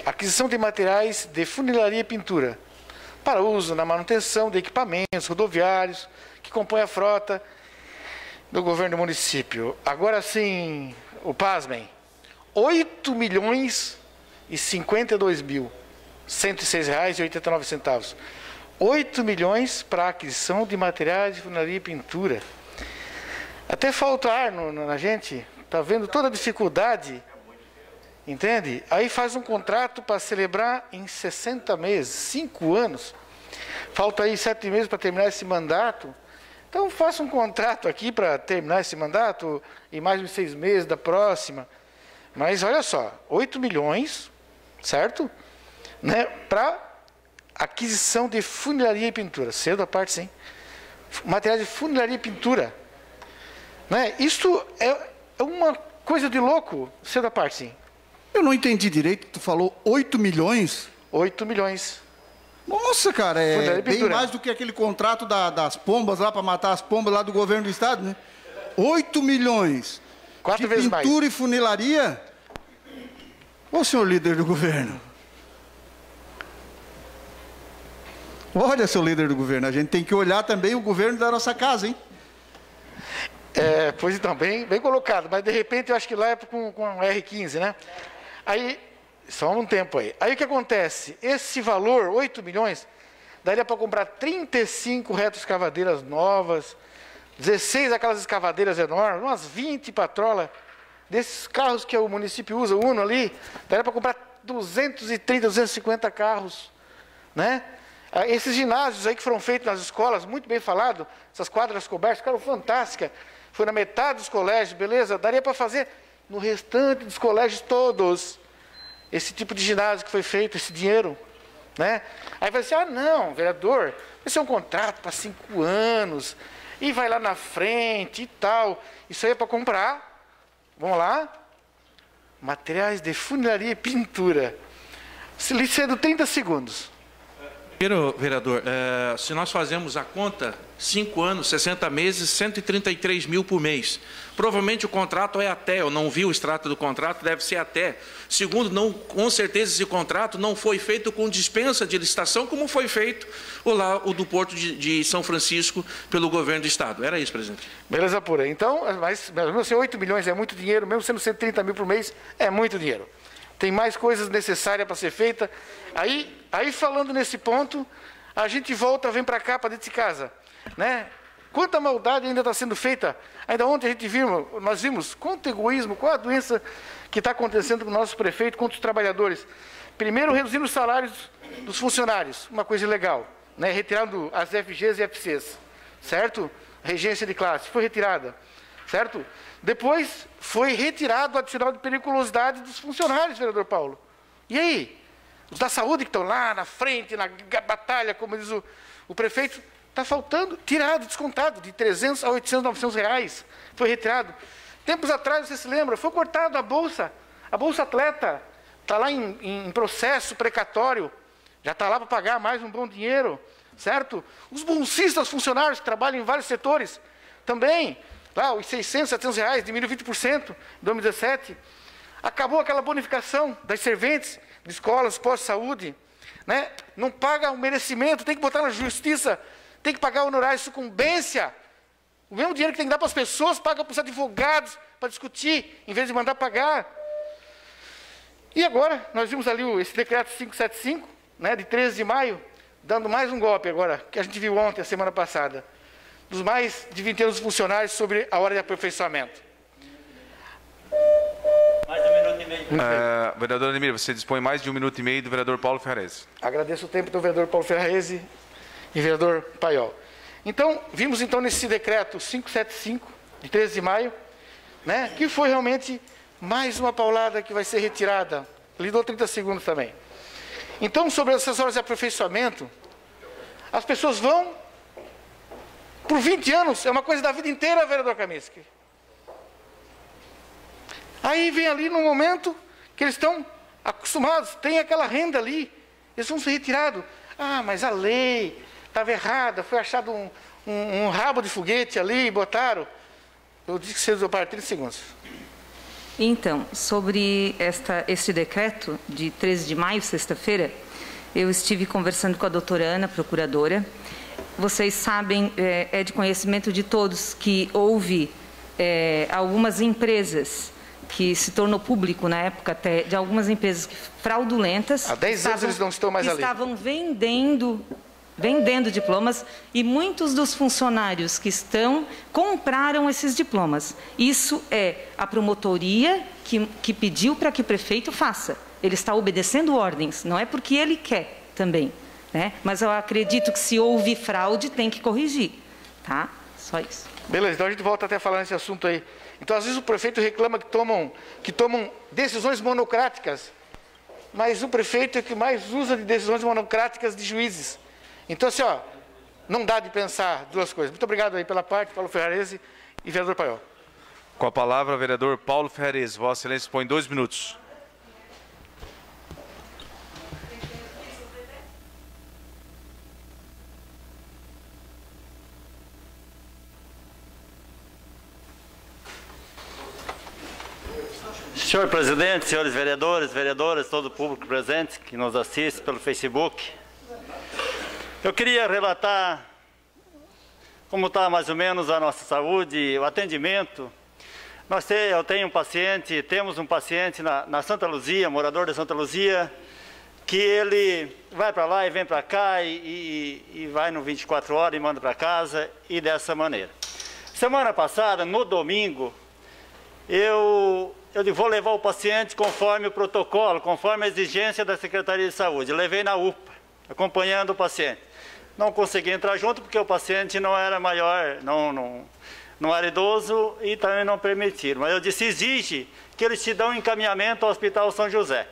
aquisição de materiais de funilaria e pintura para uso na manutenção de equipamentos rodoviários que compõem a frota do governo do município. Agora sim, pasmem, R$ 8.052.106,89. 8 milhões para aquisição de materiais de funilaria e pintura. Até falta ar na gente, está vendo toda a dificuldade Entende? Aí faz um contrato para celebrar em 60 meses, 5 anos. Falta aí 7 meses para terminar esse mandato. Então faça um contrato aqui para terminar esse mandato e mais uns 6 meses da próxima. Mas olha só, 8 milhões, certo? Né, para aquisição de funilaria e pintura. Cedo da parte, sim. Material de funilaria e pintura. Né? Isso é uma coisa de louco, cedo da parte, sim. Eu não entendi direito, tu falou 8 milhões? 8 milhões. Nossa, cara, é bem mais do que aquele contrato das pombas lá, para matar as pombas lá do governo do estado, né? 8 milhões. 4 vezes mais. Pintura e funilaria? Ô, senhor líder do governo. Olha, seu líder do governo, a gente tem que olhar também o governo da nossa casa, hein? Pois então, bem colocado, mas de repente eu acho que lá é com R15, né? Aí, só um tempo aí. Aí o que acontece? Esse valor, 8 milhões, daria para comprar 35 retroescavadeiras novas, 16 aquelas escavadeiras enormes, umas 20 patrolas, desses carros que o município usa, o Uno ali, daria para comprar 230, 250 carros, né? Esses ginásios aí que foram feitos nas escolas, muito bem falado, essas quadras cobertas, ficaram fantásticas, foi na metade dos colégios, beleza? Daria para fazer no restante dos colégios todos, esse tipo de ginásio que foi feito, esse dinheiro, né? Aí vai dizer, ah não, vereador, vai ser um contrato para 5 anos, e vai lá na frente e tal, isso aí é para comprar, vamos lá, materiais de funilaria e pintura, sendo 30 segundos. Primeiro, vereador, se nós fazemos a conta, 5 anos, 60 meses, 133 mil por mês. Provavelmente o contrato é até, eu não vi o extrato do contrato, deve ser até. Segundo, com certeza esse contrato não foi feito com dispensa de licitação, como foi feito o do Porto de São Francisco pelo governo do Estado. Era isso, presidente. Beleza pura. Então, mas mesmo assim, 8 milhões é muito dinheiro, mesmo sendo 130 mil por mês, é muito dinheiro. Tem mais coisas necessárias para ser feita. Aí falando nesse ponto, a gente volta, vem para cá, para dentro de casa, né? Quanta maldade ainda está sendo feita. Ainda ontem nós vimos quanto egoísmo, qual a doença que está acontecendo com o nosso prefeito, contra os trabalhadores. Primeiro, reduzindo os salários dos funcionários, uma coisa legal, né? Retirando as FGs e FCs, certo? Regência de classe, foi retirada, certo? Depois, foi retirado o adicional de periculosidade dos funcionários, vereador Paulo. E aí? Os da saúde que estão lá na frente, na batalha, como diz o prefeito, está faltando, tirado, descontado, de 300 a 800, 900 reais. Foi retirado. Tempos atrás, você se lembra, foi cortado a Bolsa Atleta, está lá em processo precatório, já está lá para pagar mais um bom dinheiro, certo? Os bolsistas funcionários que trabalham em vários setores, também, lá, os 600, 700 reais, diminuiu 20% em 2017. Acabou aquela bonificação das serventes de escolas, pós-saúde, né? Não paga o merecimento, tem que botar na justiça, tem que pagar honorário de sucumbência. O mesmo dinheiro que tem que dar para as pessoas, paga para os advogados para discutir, em vez de mandar pagar. E agora, nós vimos ali esse decreto 575, né, de 13 de maio, dando mais um golpe agora, que a gente viu ontem, a semana passada, dos mais de 20 anos funcionários sobre a hora de aperfeiçoamento. Mais 1 minuto e meio. Vereador Ademir, você dispõe mais de 1 minuto e meio do vereador Paulo Ferrarese. Agradeço o tempo do vereador Paulo Ferrarese e vereador Paiol. Então, vimos então nesse decreto 575, de 13 de maio, né, que foi realmente mais uma paulada que vai ser retirada. Lhe dou 30 segundos também. Então, sobre essas horas de aperfeiçoamento, as pessoas vão, por 20 anos, é uma coisa da vida inteira, vereador Kaminski. Aí vem ali no momento que eles estão acostumados, tem aquela renda ali, eles vão ser retirados. Ah, mas a lei estava errada, foi achado um rabo de foguete ali e botaram. Eu disse que vocês para 30 segundos. Então, sobre este decreto de 13 de maio, sexta-feira, eu estive conversando com a doutora Ana, procuradora. Vocês sabem, é de conhecimento de todos que houve algumas empresas que se tornou público na época até de algumas empresas fraudulentas. Há 10 anos eles não estão mais ali. Estavam vendendo vendendo diplomas, e muitos dos funcionários que estão compraram esses diplomas. Isso é a promotoria que pediu para que o prefeito faça. Ele está obedecendo ordens, não é porque ele quer também, né? Mas eu acredito que se houve fraude, tem que corrigir, tá? Só isso. Beleza, então a gente volta até a falar nesse assunto aí. Então, às vezes o prefeito reclama que tomam decisões monocráticas, mas o prefeito é que mais usa de decisões monocráticas de juízes. Então, assim, ó, não dá de pensar duas coisas. Muito obrigado aí pela parte, Paulo Ferrarese e vereador Paiol. Com a palavra, vereador Paulo Ferrarese. Vossa Excelência dispõe 2 minutos. Senhor presidente, senhores vereadores, vereadoras, todo o público presente que nos assiste pelo Facebook, eu queria relatar como está mais ou menos a nossa saúde, o atendimento. Eu tenho um paciente, temos um paciente na Santa Luzia, morador da Santa Luzia, que ele vai para lá e vem para cá e vai no 24 horas e manda para casa, e dessa maneira. Semana passada, no domingo, eu vou levar o paciente conforme o protocolo, conforme a exigência da Secretaria de Saúde. Levei na UPA, acompanhando o paciente. Não consegui entrar junto porque o paciente não era maior, não era idoso e também não permitiram. Mas eu disse, exige que eles te dão encaminhamento ao Hospital São José.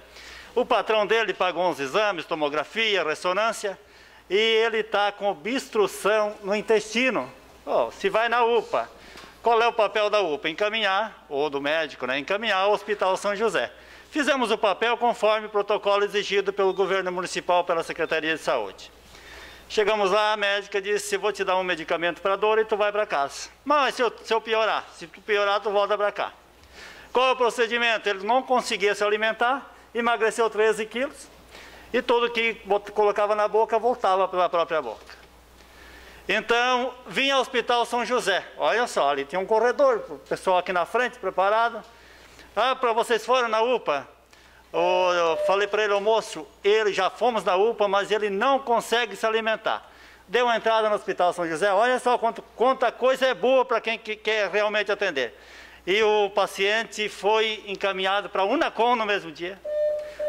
O patrão dele pagou uns exames, tomografia, ressonância, e ele está com obstrução no intestino. Se vai na UPA, qual é o papel da UPA? Encaminhar, ou do médico, né? Encaminhar ao Hospital São José. Fizemos o papel conforme o protocolo exigido pelo governo municipal, pela Secretaria de Saúde. Chegamos lá, a médica disse, vou te dar um medicamento para dor e tu vai para casa. Mas se eu piorar, se tu piorar, tu volta para cá. Qual é o procedimento? Ele não conseguia se alimentar, emagreceu 13 quilos, e tudo que colocava na boca voltava pela própria boca. Então, vim ao Hospital São José. Olha só, ali tinha um corredor, o pessoal aqui na frente, preparado. Para vocês foram na UPA? Eu falei para ele, moço, já fomos na UPA, mas ele não consegue se alimentar. Deu uma entrada no Hospital São José, olha só quanta coisa é boa para quem quer realmente atender. E o paciente foi encaminhado para a Unacom no mesmo dia.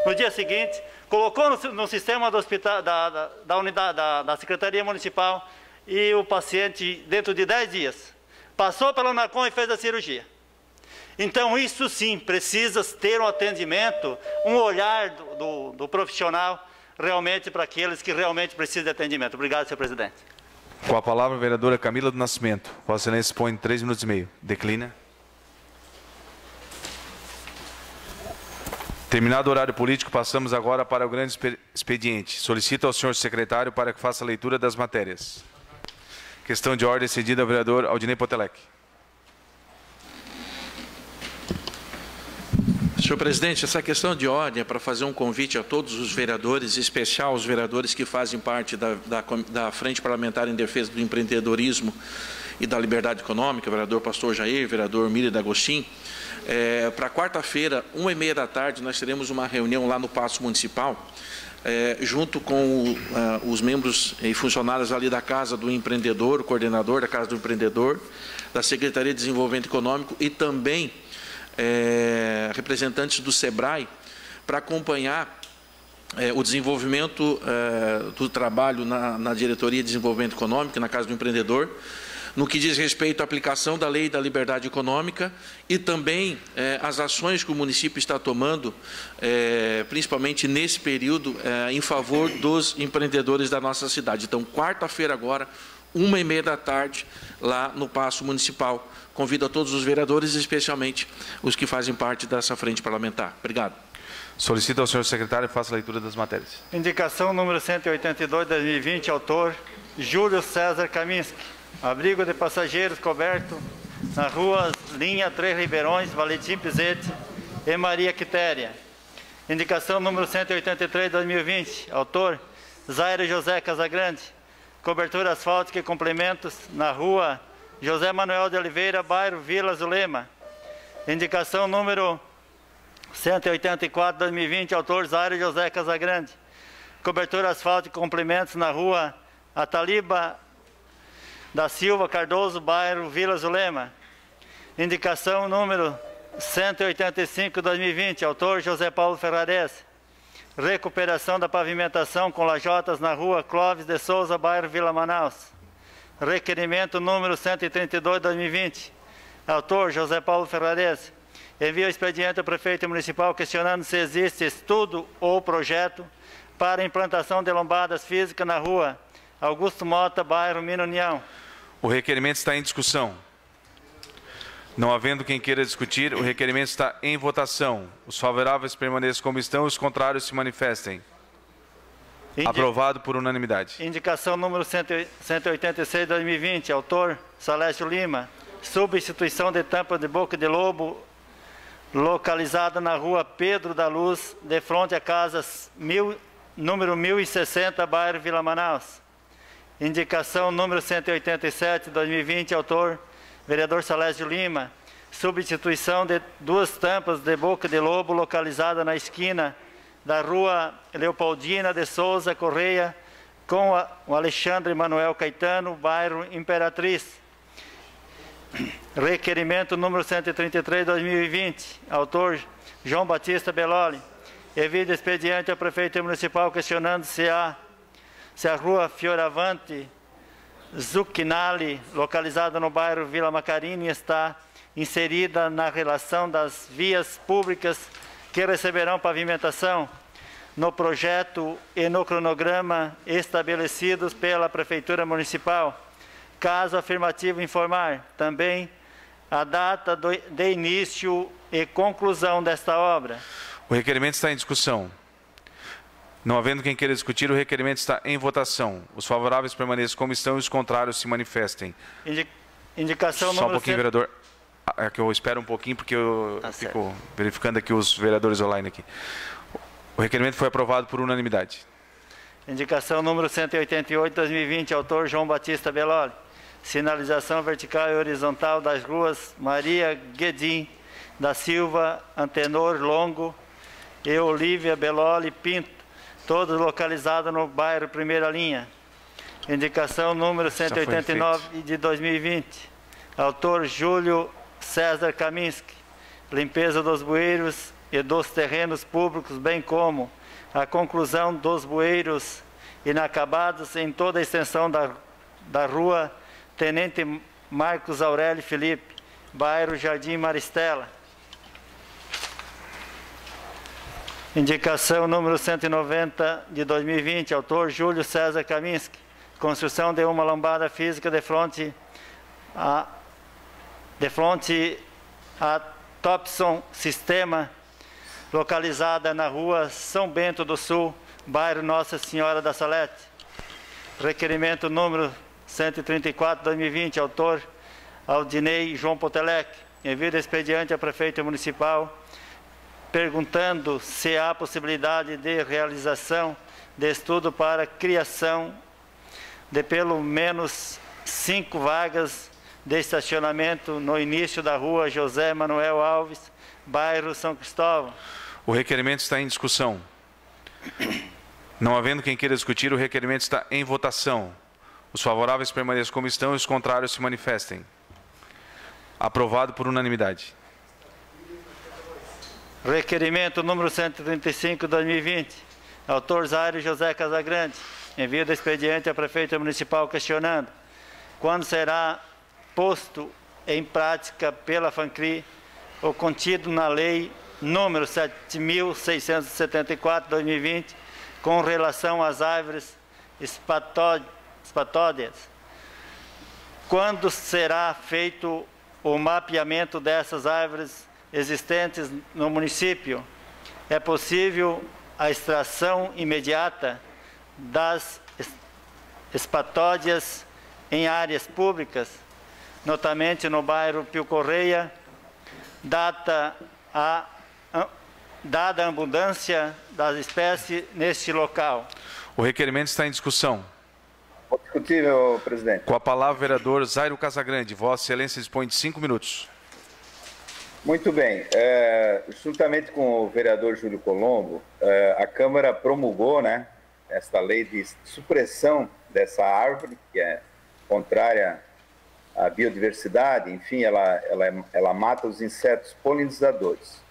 No dia seguinte, colocou no sistema do hospital, da unidade, da Secretaria Municipal, e o paciente, dentro de 10 dias, passou pela Unacom e fez a cirurgia. Então, isso sim, precisa ter um atendimento, um olhar do profissional, realmente para aqueles que realmente precisam de atendimento. Obrigado, senhor presidente. Com a palavra, a vereadora Camila do Nascimento. Vossa Excelência dispõe 3 minutos e meio. Declina. Terminado o horário político, passamos agora para o grande expediente. Solicito ao senhor secretário para que faça a leitura das matérias. Questão de ordem cedida ao vereador Aldinei Potelec. Senhor presidente, essa questão de ordem é para fazer um convite a todos os vereadores, em especial os vereadores que fazem parte da Frente Parlamentar em Defesa do Empreendedorismo e da Liberdade Econômica, vereador Pastor Jair, vereador Miri D'Agostin. Para quarta-feira, 1h30 da tarde, nós teremos uma reunião lá no Paço Municipal, junto com os membros e funcionários ali da Casa do Empreendedor, o coordenador da Casa do Empreendedor, da Secretaria de Desenvolvimento Econômico e também representantes do SEBRAE, para acompanhar o desenvolvimento do trabalho na Diretoria de Desenvolvimento Econômico, na Casa do Empreendedor, no que diz respeito à aplicação da Lei da Liberdade Econômica e também as ações que o município está tomando, principalmente nesse período, em favor dos empreendedores da nossa cidade. Então, quarta-feira agora, 1h30 da tarde, lá no Paço Municipal. Convido a todos os vereadores, especialmente os que fazem parte dessa frente parlamentar. Obrigado. Solicito ao senhor secretário que faça a leitura das matérias. Indicação número 182, 2020, autor Júlio César Kaminski. Abrigo de passageiros coberto na rua Linha 3 Ribeirões, Valentim Pizzetti e Maria Quitéria. Indicação número 183, 2020, autor Zaire José Casagrande. Cobertura asfáltica e complementos na rua José Manuel de Oliveira, bairro Vila Zulema. Indicação número 184, 2020, autor Zaire José Casagrande. Cobertura asfáltica e complementos na rua Ataliba da Silva Cardoso, bairro Vila Zulema. Indicação número 185/2020, autor José Paulo Ferrarese. Recuperação da pavimentação com lajotas na rua Clóvis de Souza, bairro Vila Manaus. Requerimento número 132/2020, autor José Paulo Ferrarese. Envia o expediente ao prefeito municipal questionando se existe estudo ou projeto para implantação de lombadas físicas na rua Augusto Mota, bairro Mina União. O requerimento está em discussão. Não havendo quem queira discutir, o requerimento está em votação. Os favoráveis permaneçam como estão, os contrários se manifestem. Aprovado por unanimidade. Indicação número 186/2020, autor Salésio Lima. Substituição de tampa de boca de lobo localizada na rua Pedro da Luz, de frente à casa número 1060, bairro Vila Manaus. Indicação número 187/2020, autor vereador Salésio Lima. Substituição de 2 tampas de boca de lobo localizada na esquina da rua Leopoldina de Souza Correia com o Alexandre Manuel Caetano, bairro Imperatriz. Requerimento número 133/2020, autor João Batista Beloli. Envio expediente ao prefeito municipal questionando se a rua Fioravante Zucchinali, localizada no bairro Vila Macarini, está inserida na relação das vias públicas que receberão pavimentação no projeto e no cronograma estabelecidos pela Prefeitura Municipal. Caso afirmativo, informar também a data de início e conclusão desta obra. O requerimento está em discussão. Não havendo quem queira discutir, o requerimento está em votação. Os favoráveis permaneçam como estão e os contrários se manifestem. Indicação número... Só um pouquinho, vereador. É que eu espero um pouquinho, porque eu fico verificando aqui os vereadores online aqui. O requerimento foi aprovado por unanimidade. Indicação número 188/2020, autor João Batista Beloli. Sinalização vertical e horizontal das ruas Maria Guedim da Silva, Antenor Longo e Olívia Beloli Pinto, todos localizados no bairro Primeira Linha. Indicação número 189/2020, autor Júlio César Kaminski. Limpeza dos bueiros e dos terrenos públicos, bem como a conclusão dos bueiros inacabados em toda a extensão da rua Tenente Marcos Aurélio Felipe, bairro Jardim Maristela. Indicação número 190/2020, autor Júlio César Kaminski. Construção de uma lombada física de frente a Thompson Sistema, localizada na rua São Bento do Sul, bairro Nossa Senhora da Salete. Requerimento número 134/2020, autor Aldinei João Potelec. Envio de expediente ao prefeito municipal perguntando se há possibilidade de realização de estudo para criação de pelo menos 5 vagas de estacionamento no início da rua José Manuel Alves, bairro São Cristóvão. O requerimento está em discussão. Não havendo quem queira discutir, o requerimento está em votação. Os favoráveis permaneçam como estão e os contrários se manifestem. Aprovado por unanimidade. Requerimento número 135/2020, autor Zaire José Casagrande. Envio do expediente ao prefeito municipal questionando quando será posto em prática pela FANCRI o contido na lei número 7.674/2020 com relação às árvores espatódias. Quando será feito o mapeamento dessas árvores existentes no município? É possível a extração imediata das espatódias em áreas públicas, notamente no bairro Pio Correia, dada a abundância das espécies neste local. O requerimento está em discussão. Vou discutir, meu presidente. Com a palavra, o vereador Zairo Casagrande. Vossa Excelência dispõe de 5 minutos. Muito bem. Juntamente com o vereador Júlio Colombo, a Câmara promulgou, né, esta lei de supressão dessa árvore, que é contrária à biodiversidade, enfim, ela mata os insetos polinizadores.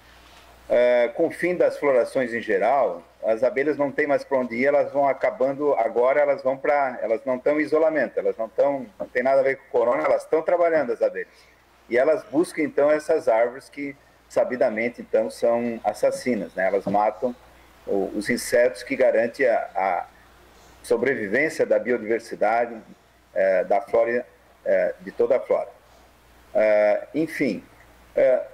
Com o fim das florações em geral, as abelhas não têm mais para onde ir, elas vão acabando, agora elas não estão em isolamento, não tem nada a ver com o corona, elas estão trabalhando, as abelhas. E elas buscam, então, essas árvores que, sabidamente, então, são assassinas, né? Elas matam os insetos que garantem a sobrevivência da biodiversidade, da flora, de toda a flora. Enfim,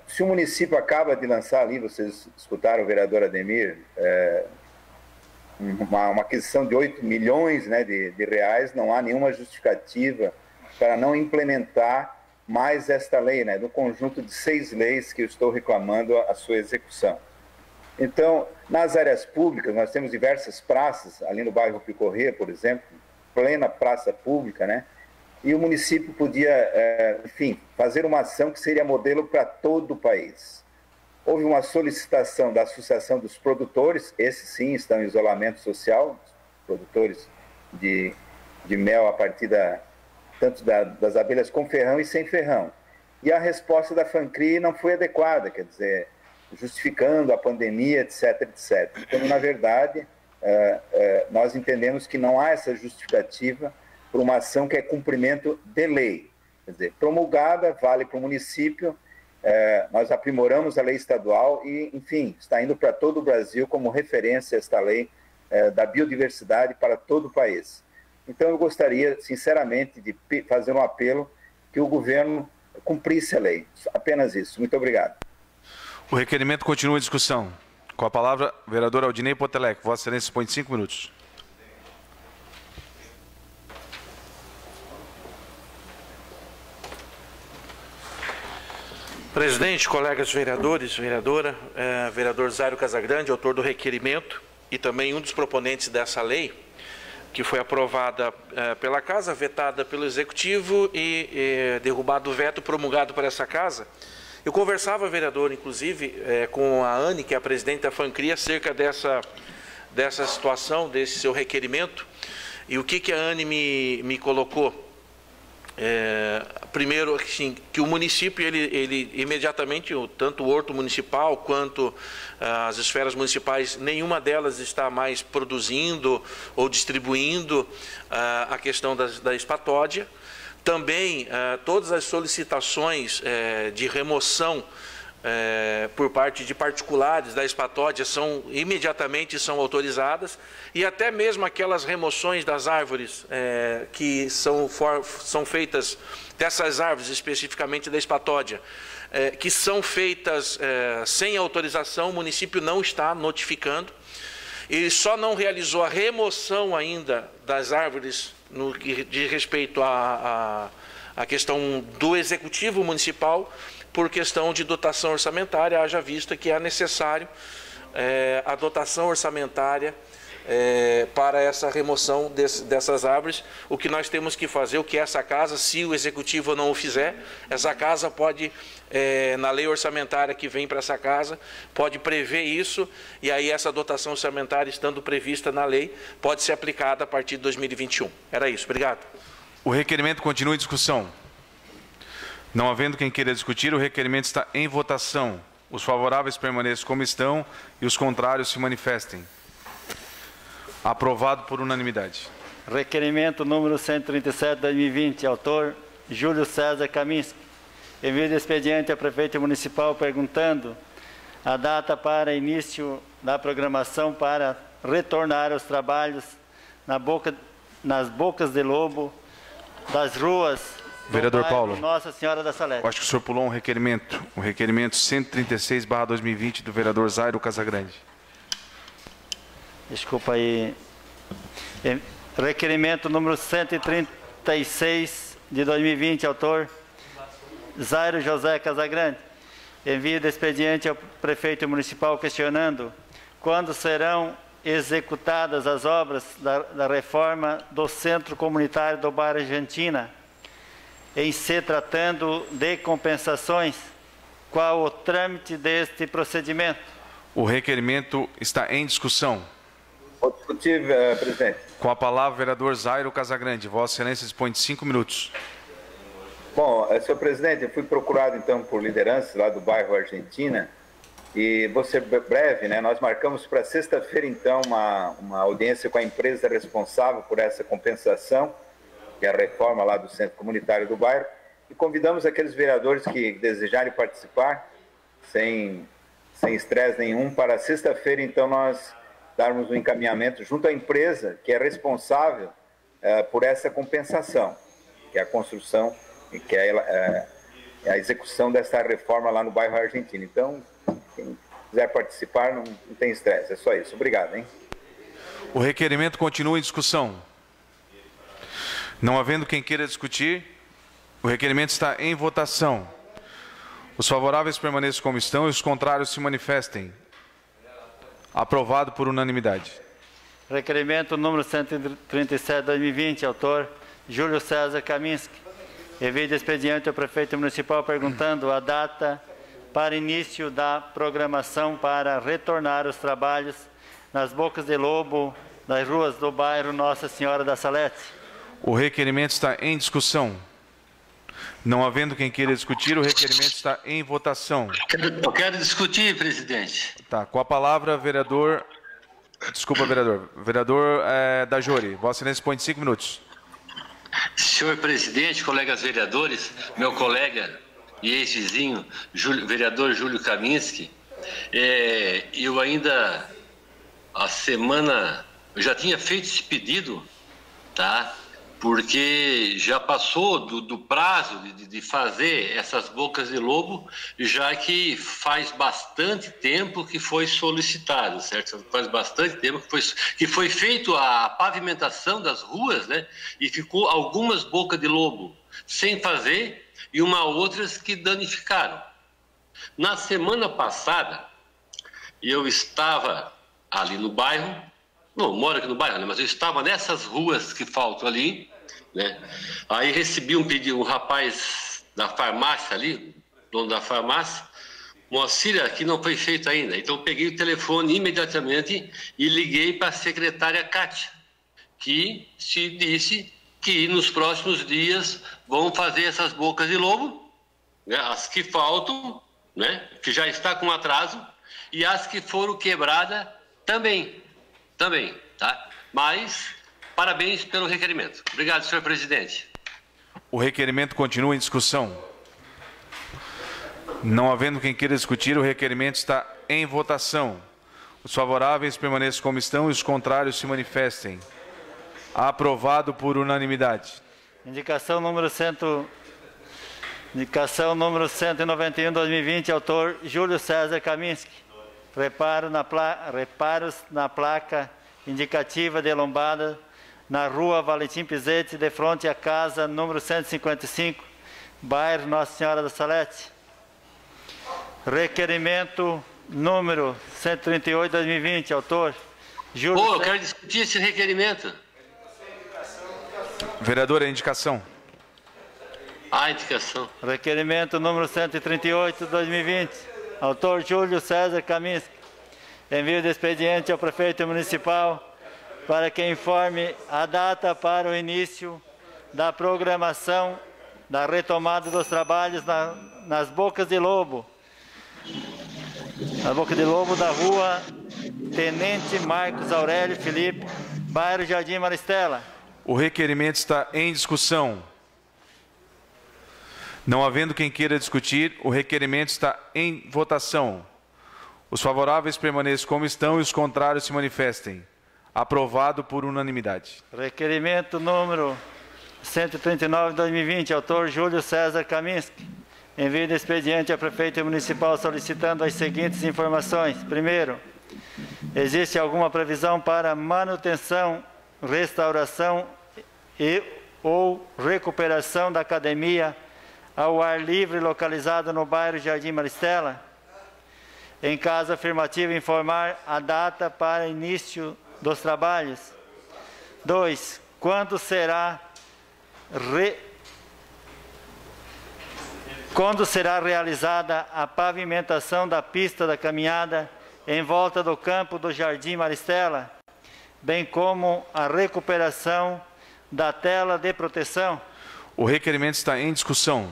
se o município acaba de lançar ali, vocês escutaram o vereador Ademir, uma aquisição de 8 milhões, né, de reais, não há nenhuma justificativa para não implementar mais esta lei, né, do conjunto de 6 leis que eu estou reclamando a sua execução. Então, nas áreas públicas, nós temos diversas praças, ali no bairro Picorrê, por exemplo, plena praça pública, né? E o município podia, enfim, fazer uma ação que seria modelo para todo o país. Houve uma solicitação da Associação dos Produtores, esses sim estão em isolamento social, produtores de mel a partir tanto das abelhas com ferrão e sem ferrão. E a resposta da FANCRI não foi adequada, quer dizer, justificando a pandemia, etc, etc. Então, na verdade, nós entendemos que não há essa justificativa por uma ação que é cumprimento de lei. Quer dizer, promulgada, vale para o município, nós aprimoramos a lei estadual e, enfim, está indo para todo o Brasil como referência esta lei da biodiversidade para todo o país. Então, eu gostaria, sinceramente, de fazer um apelo que o governo cumprisse a lei. Apenas isso. Muito obrigado. O requerimento continua em discussão. Com a palavra, vereador Aldinei Potelec. Vossa Excelência dispõe de 5 minutos. Presidente, colegas vereadores, vereadora, vereador Zairo Casagrande, autor do requerimento e também um dos proponentes dessa lei, que foi aprovada pela Casa, vetada pelo Executivo e derrubado o veto promulgado por essa Casa. Eu conversava, vereador, inclusive, com a Anne, que é a presidente da FANCRI, acerca dessa situação, desse seu requerimento. E o que a Anne me colocou? Primeiro, assim, que o município, ele imediatamente, tanto o horto municipal quanto as esferas municipais, nenhuma delas está mais produzindo ou distribuindo a questão da espatódia. Também, todas as solicitações de remoção por parte de particulares da espatódia imediatamente são autorizadas, e até mesmo aquelas remoções das árvores que são feitas, dessas árvores especificamente da espatódia, que são feitas sem autorização, o município não está notificando. Ele só não realizou a remoção ainda das árvores no que diz respeito à questão do Executivo Municipal, por questão de dotação orçamentária, haja vista que é necessário a dotação orçamentária para essa remoção dessas árvores. O que nós temos que fazer, o que essa Casa, se o Executivo não o fizer, essa Casa pode, na lei orçamentária que vem para essa Casa, pode prever isso, e aí essa dotação orçamentária, estando prevista na lei, pode ser aplicada a partir de 2021. Era isso. Obrigado. O requerimento continua em discussão. Não havendo quem queira discutir, o requerimento está em votação. Os favoráveis permaneçam como estão e os contrários se manifestem. Aprovado por unanimidade. Requerimento número 137, 2020, autor Júlio César Kaminski. Envio de expediente ao prefeito municipal perguntando a data para início da programação para retornar aos trabalhos nas bocas de lobo das ruas Vereador Paulo, Nossa Senhora da Salete. Acho que o senhor pulou um requerimento 136/2020 do vereador Zairo Casagrande. Desculpa aí. Requerimento número 136 de 2020, autor Zairo José Casagrande. Envio de expediente ao prefeito municipal questionando quando serão executadas as obras da reforma do Centro Comunitário do bairro Argentina, em se tratando de compensações. Qual o trâmite deste procedimento? O requerimento está em discussão. Voto discutir, presidente. Com a palavra, vereador Zairo Casagrande. Vossa Excelência dispõe de 5 minutos. Bom, senhor presidente, eu fui procurado, então, por lideranças lá do bairro Argentina, e vou ser breve, né? Nós marcamos para sexta-feira, então, uma audiência com a empresa responsável por essa compensação, que é a reforma lá do centro comunitário do bairro, e convidamos aqueles vereadores que desejarem participar, sem estresse nenhum, para sexta-feira, então, nós darmos um encaminhamento junto à empresa que é responsável por essa compensação, que é a construção, que é a execução dessa reforma lá no bairro Argentina. Então, quem quiser participar, não tem estresse, é só isso. Obrigado, hein? O requerimento continua em discussão. Não havendo quem queira discutir, o requerimento está em votação. Os favoráveis permaneçam como estão e os contrários se manifestem. Aprovado por unanimidade. Requerimento número 137/2020, autor Júlio César Kaminski. Envio expediente ao prefeito municipal perguntando a data para início da programação para retornar os trabalhos nas bocas de lobo das ruas do bairro Nossa Senhora da Salete. O requerimento está em discussão. Não havendo quem queira discutir, o requerimento está em votação. Eu quero discutir, presidente. Tá, com a palavra, vereador... Desculpa, vereador. Vereador Dajori, Vossa Excelência dispõe de 5 minutos. Senhor presidente, colegas vereadores, meu colega e ex-vizinho, vereador Júlio Kaminski, eu ainda, eu já tinha feito esse pedido, tá? Porque já passou do prazo de fazer essas bocas de lobo, já que faz bastante tempo que foi solicitado, certo? Faz bastante tempo que foi feito a pavimentação das ruas, né? E ficou algumas bocas de lobo sem fazer e outras que danificaram. Na semana passada, eu estava ali no bairro, não moro aqui no bairro, né? Mas eu estava nessas ruas que faltam ali, né? Aí recebi um pedido, um rapaz da farmácia ali, dono da farmácia, Moacir, aqui não foi feito ainda. Então eu peguei o telefone imediatamente e liguei para a secretária Kátia, que se disse que nos próximos dias vão fazer essas bocas de lobo, né? As que faltam, né? Que já está com atraso, e as que foram quebradas também, tá? Mas parabéns pelo requerimento. Obrigado, senhor presidente. O requerimento continua em discussão. Não havendo quem queira discutir, o requerimento está em votação. Os favoráveis permaneçam como estão e os contrários se manifestem. Aprovado por unanimidade. Indicação número 191/2020, autor Júlio César Kaminski. Reparos na placa indicativa de lombada na rua Valentim Pizzetti, de frente à casa número 155, bairro Nossa Senhora da Salete. Requerimento número 138/2020, autor Júlio eu quero discutir esse requerimento. Vereador, a indicação. A indicação. Requerimento número 138/2020, autor Júlio César Kaminski. Envio de expediente ao prefeito municipal para que informe a data para o início da programação da retomada dos trabalhos nas bocas de lobo. Na boca de lobo da rua Tenente Marcos Aurélio Felipe, bairro Jardim Maristela. O requerimento está em discussão. Não havendo quem queira discutir, o requerimento está em votação. Os favoráveis permaneçam como estão e os contrários se manifestem. Aprovado por unanimidade. Requerimento número 139/2020, autor Júlio César Kaminski. Envio de expediente ao prefeito municipal solicitando as seguintes informações. Primeiro, existe alguma previsão para manutenção, restauração ou recuperação da academia ao ar livre localizada no bairro Jardim Maristela? Em caso afirmativo, informar a data para início dos trabalhos. 2. Quando será realizada a pavimentação da pista da caminhada em volta do campo do Jardim Maristela, bem como a recuperação da tela de proteção. O requerimento está em discussão.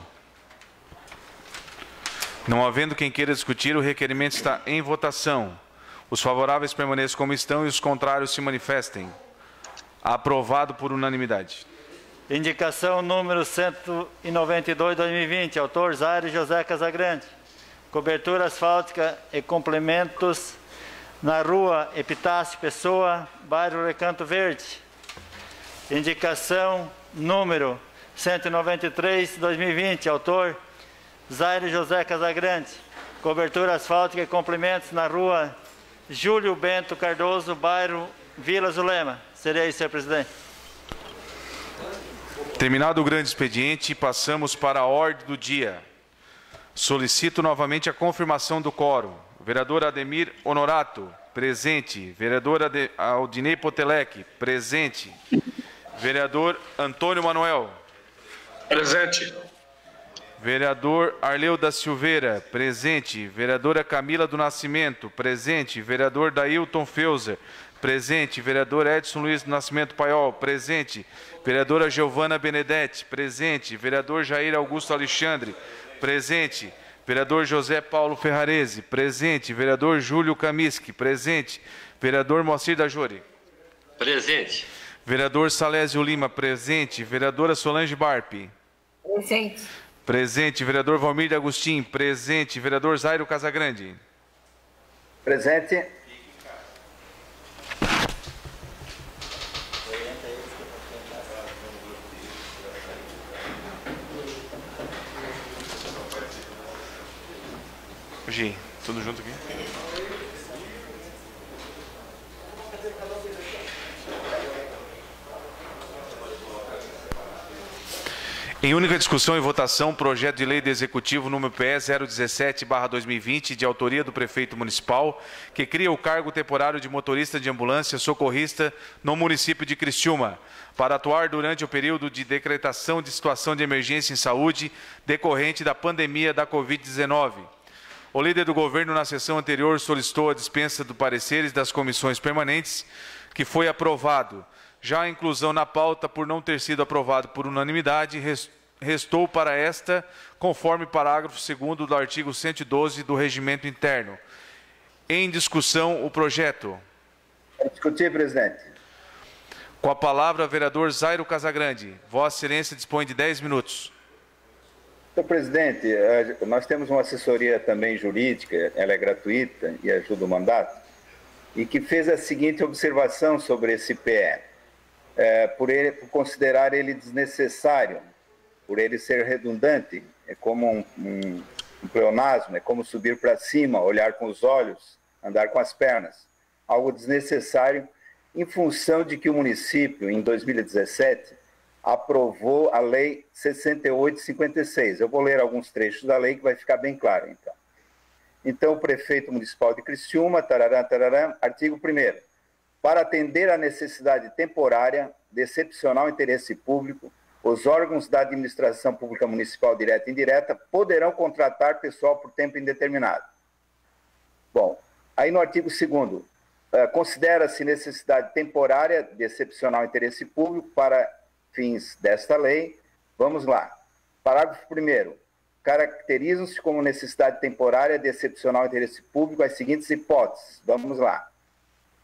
Não havendo quem queira discutir, o requerimento está em votação. Os favoráveis permaneçam como estão e os contrários se manifestem. Aprovado por unanimidade. Indicação número 192/2020, autor Zaire José Casagrande. Cobertura asfáltica e complementos na rua Epitácio Pessoa, bairro Recanto Verde. Indicação número 193/2020, autor Zaire José Casagrande. Cobertura asfáltica e complementos na rua Júlio Bento Cardoso, bairro Vila Zulema. Serei, senhor presidente. Terminado o grande expediente, passamos para a ordem do dia. Solicito novamente a confirmação do quórum. Vereador Ademir Honorato, presente. Vereador Aldinei Potelec, presente. Vereador Antônio Manuel. Presente. Vereador Arleu da Silveira, presente. Vereadora Camila do Nascimento, presente. Vereador Dailton Feuser, presente. Vereador Edson Luiz do Nascimento Paiol, presente. Vereadora Giovana Benedetti, presente. Vereador Jair Augusto Alexandre, presente. Vereador José Paulo Ferrarese, presente. Vereador Júlio Kamiski, presente. Vereador Moacir da Jori. Presente. Vereador Salésio Lima, presente. Vereadora Solange Barpi. Presente. Presente. Vereador Valmir de Agostinho, presente. Vereador Zairo Casagrande. Presente. Gi, tudo junto aqui? Em única discussão e votação, projeto de lei do Executivo número PE 017/2020, de autoria do prefeito municipal, que cria o cargo temporário de motorista de ambulância socorrista no município de Criciúma, para atuar durante o período de decretação de situação de emergência em saúde decorrente da pandemia da Covid-19. O líder do governo, na sessão anterior, solicitou a dispensa de pareceres das comissões permanentes, que foi aprovado. Já a inclusão na pauta, por não ter sido aprovado por unanimidade, restou para esta, conforme parágrafo 2º do artigo 112 do Regimento Interno. Em discussão, o projeto. Para discutir, presidente. Com a palavra, vereador Zairo Casagrande. Vossa Excelência dispõe de 10 minutos. Senhor presidente, nós temos uma assessoria também jurídica, ela é gratuita e ajuda o mandato, e que fez a seguinte observação sobre esse PE. Por considerar ele desnecessário, por ele ser redundante, é como um pleonasmo, é como subir para cima, olhar com os olhos, andar com as pernas. Algo desnecessário em função de que o município, em 2017, aprovou a Lei 6856. Eu vou ler alguns trechos da lei que vai ficar bem claro, então. Então, o prefeito municipal de Criciúma, artigo 1º, para atender à necessidade temporária de excepcional interesse público, os órgãos da administração pública municipal direta e indireta poderão contratar pessoal por tempo indeterminado. Bom, aí no artigo 2º, considera-se necessidade temporária de excepcional interesse público para fins desta lei. Vamos lá. Parágrafo 1º. Caracterizam-se como necessidade temporária de excepcional interesse público as seguintes hipóteses. Vamos lá.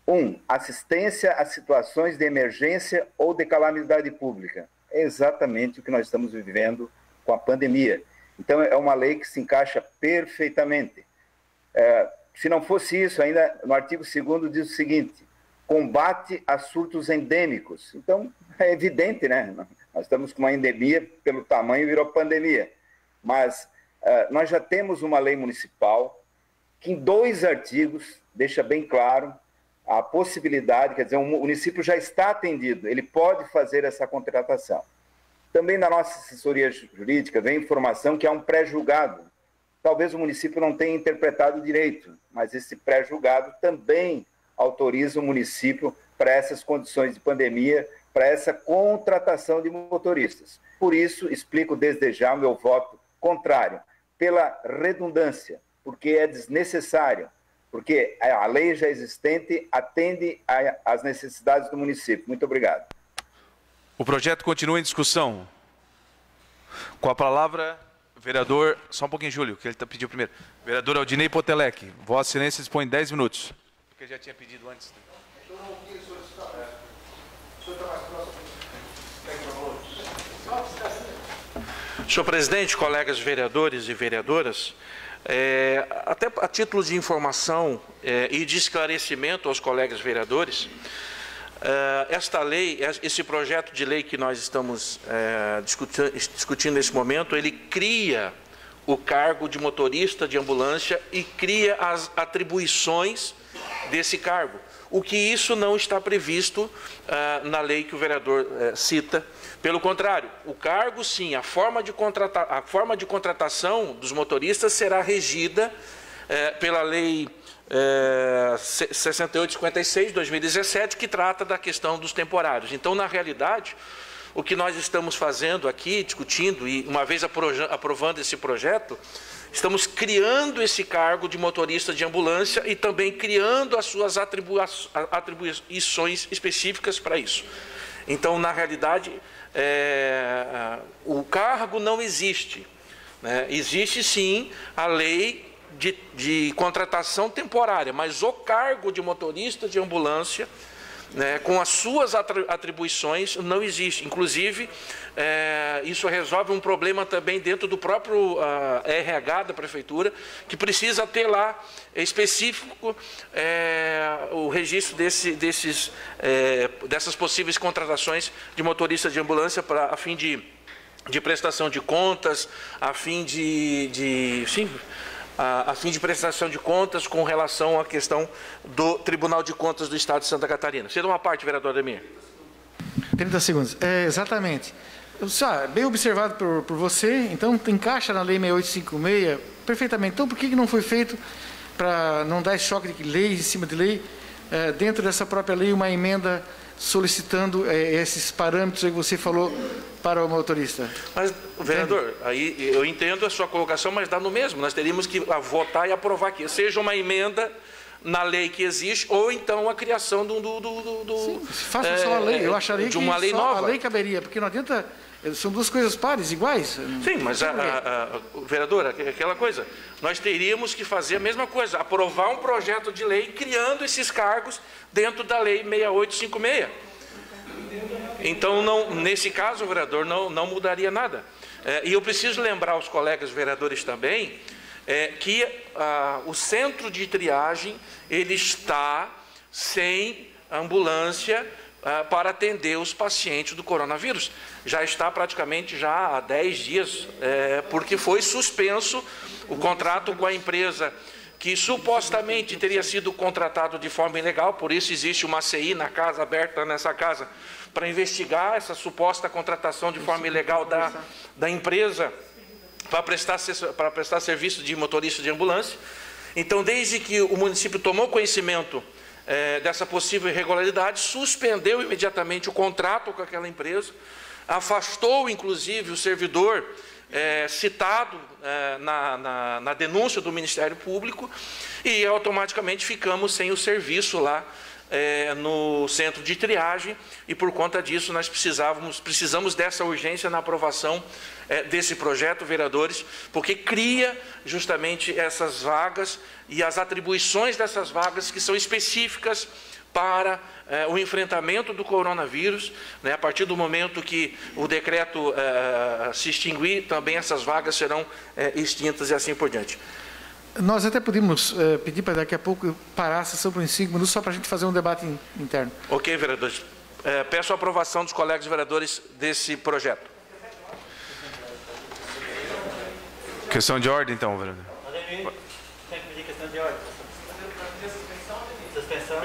1. Assistência a situações de emergência ou de calamidade pública. É exatamente o que nós estamos vivendo com a pandemia. Então, é uma lei que se encaixa perfeitamente. Se não fosse isso, ainda no artigo 2º diz o seguinte: combate a surtos endêmicos. Então, é evidente, né? Nós estamos com uma endemia, pelo tamanho virou pandemia. Mas nós já temos uma lei municipal que, em 2 artigos, deixa bem claro a possibilidade, quer dizer, o município já está atendido, ele pode fazer essa contratação. Também na nossa assessoria jurídica vem informação que há um pré-julgado. Talvez o município não tenha interpretado direito, mas esse pré-julgado também autoriza o município para essas condições de pandemia, para essa contratação de motoristas. Por isso, explico desde já o meu voto contrário, pela redundância, porque é desnecessário. porque a lei já existente atende às necessidades do município. Muito obrigado. O projeto continua em discussão. Com a palavra, vereador... Só um pouquinho, Júlio, que ele pediu primeiro. Vereador Aldinei Potelec, Vossa Excelência dispõe 10 minutos. Porque já tinha pedido antes. Senhor presidente, colegas vereadores e vereadoras, até a título de informação e de esclarecimento aos colegas vereadores, esta lei, esse projeto de lei que nós estamos discutindo nesse momento, ele cria o cargo de motorista de ambulância e cria as atribuições desse cargo. O que isso não está previsto na lei que o vereador cita. Pelo contrário, o cargo, sim, a forma de contratação dos motoristas será regida pela Lei 6856 de 2017, que trata da questão dos temporários. Então, na realidade, o que nós estamos fazendo aqui, discutindo, e uma vez aprovando esse projeto, estamos criando esse cargo de motorista de ambulância e também criando as suas atribuições específicas para isso. Então, na realidade, o cargo não existe, né? Existe, sim, a lei de contratação temporária, mas o cargo de motorista de ambulância, né, com as suas atribuições, não existe. Inclusive, isso resolve um problema também dentro do próprio RH da Prefeitura, que precisa ter lá específico o registro dessas possíveis contratações de motorista de ambulância a fim de prestação de contas, a fim de prestação de contas com relação à questão do Tribunal de Contas do Estado de Santa Catarina. Ceda uma parte, vereador Ademir. 30 segundos. Exatamente. Bem observado por você, então encaixa na Lei 6856 perfeitamente. Então, por que não foi feito, para não dar esse choque de lei em cima de lei, dentro dessa própria lei, uma emenda solicitando esses parâmetros que você falou para o motorista? Mas, vereador, aí eu entendo a sua colocação, mas dá no mesmo. Nós teríamos que votar e aprovar aqui. Seja uma emenda na lei que existe, ou então a criação Sim, faça só a lei. Eu acharia de uma lei nova. A lei caberia, porque não adianta... São duas coisas pares, iguais. Sim, mas, vereador, aquela coisa, nós teríamos que fazer a mesma coisa, aprovar um projeto de lei criando esses cargos dentro da Lei 6856. Então, nesse caso, vereador, não mudaria nada. E eu preciso lembrar aos colegas vereadores também que o centro de triagem ele está sem ambulância para atender os pacientes do coronavírus. Já está praticamente há 10 dias, porque foi suspenso o contrato com a empresa que supostamente teria sido contratado de forma ilegal, por isso existe uma CI na casa, aberta nessa casa, para investigar essa suposta contratação de forma ilegal da empresa para prestar serviço de motorista de ambulância. Então, desde que o município tomou conhecimento dessa possível irregularidade, suspendeu imediatamente o contrato com aquela empresa, afastou, inclusive, o servidor citado na denúncia do Ministério Público e automaticamente ficamos sem o serviço lá no centro de triagem e por conta disso nós precisamos dessa urgência na aprovação desse projeto, vereadores, porque cria justamente essas vagas e as atribuições dessas vagas que são específicas para o enfrentamento do coronavírus, né? A partir do momento que o decreto se extinguir, também essas vagas serão extintas e assim por diante. Nós até podemos pedir para daqui a pouco parar a sessão por 5 minutos, só para a gente fazer um debate interno. Ok, vereadores. Peço a aprovação dos colegas vereadores desse projeto. Questão de ordem, então, vereador. Tem que pedir questão de ordem. Suspensão.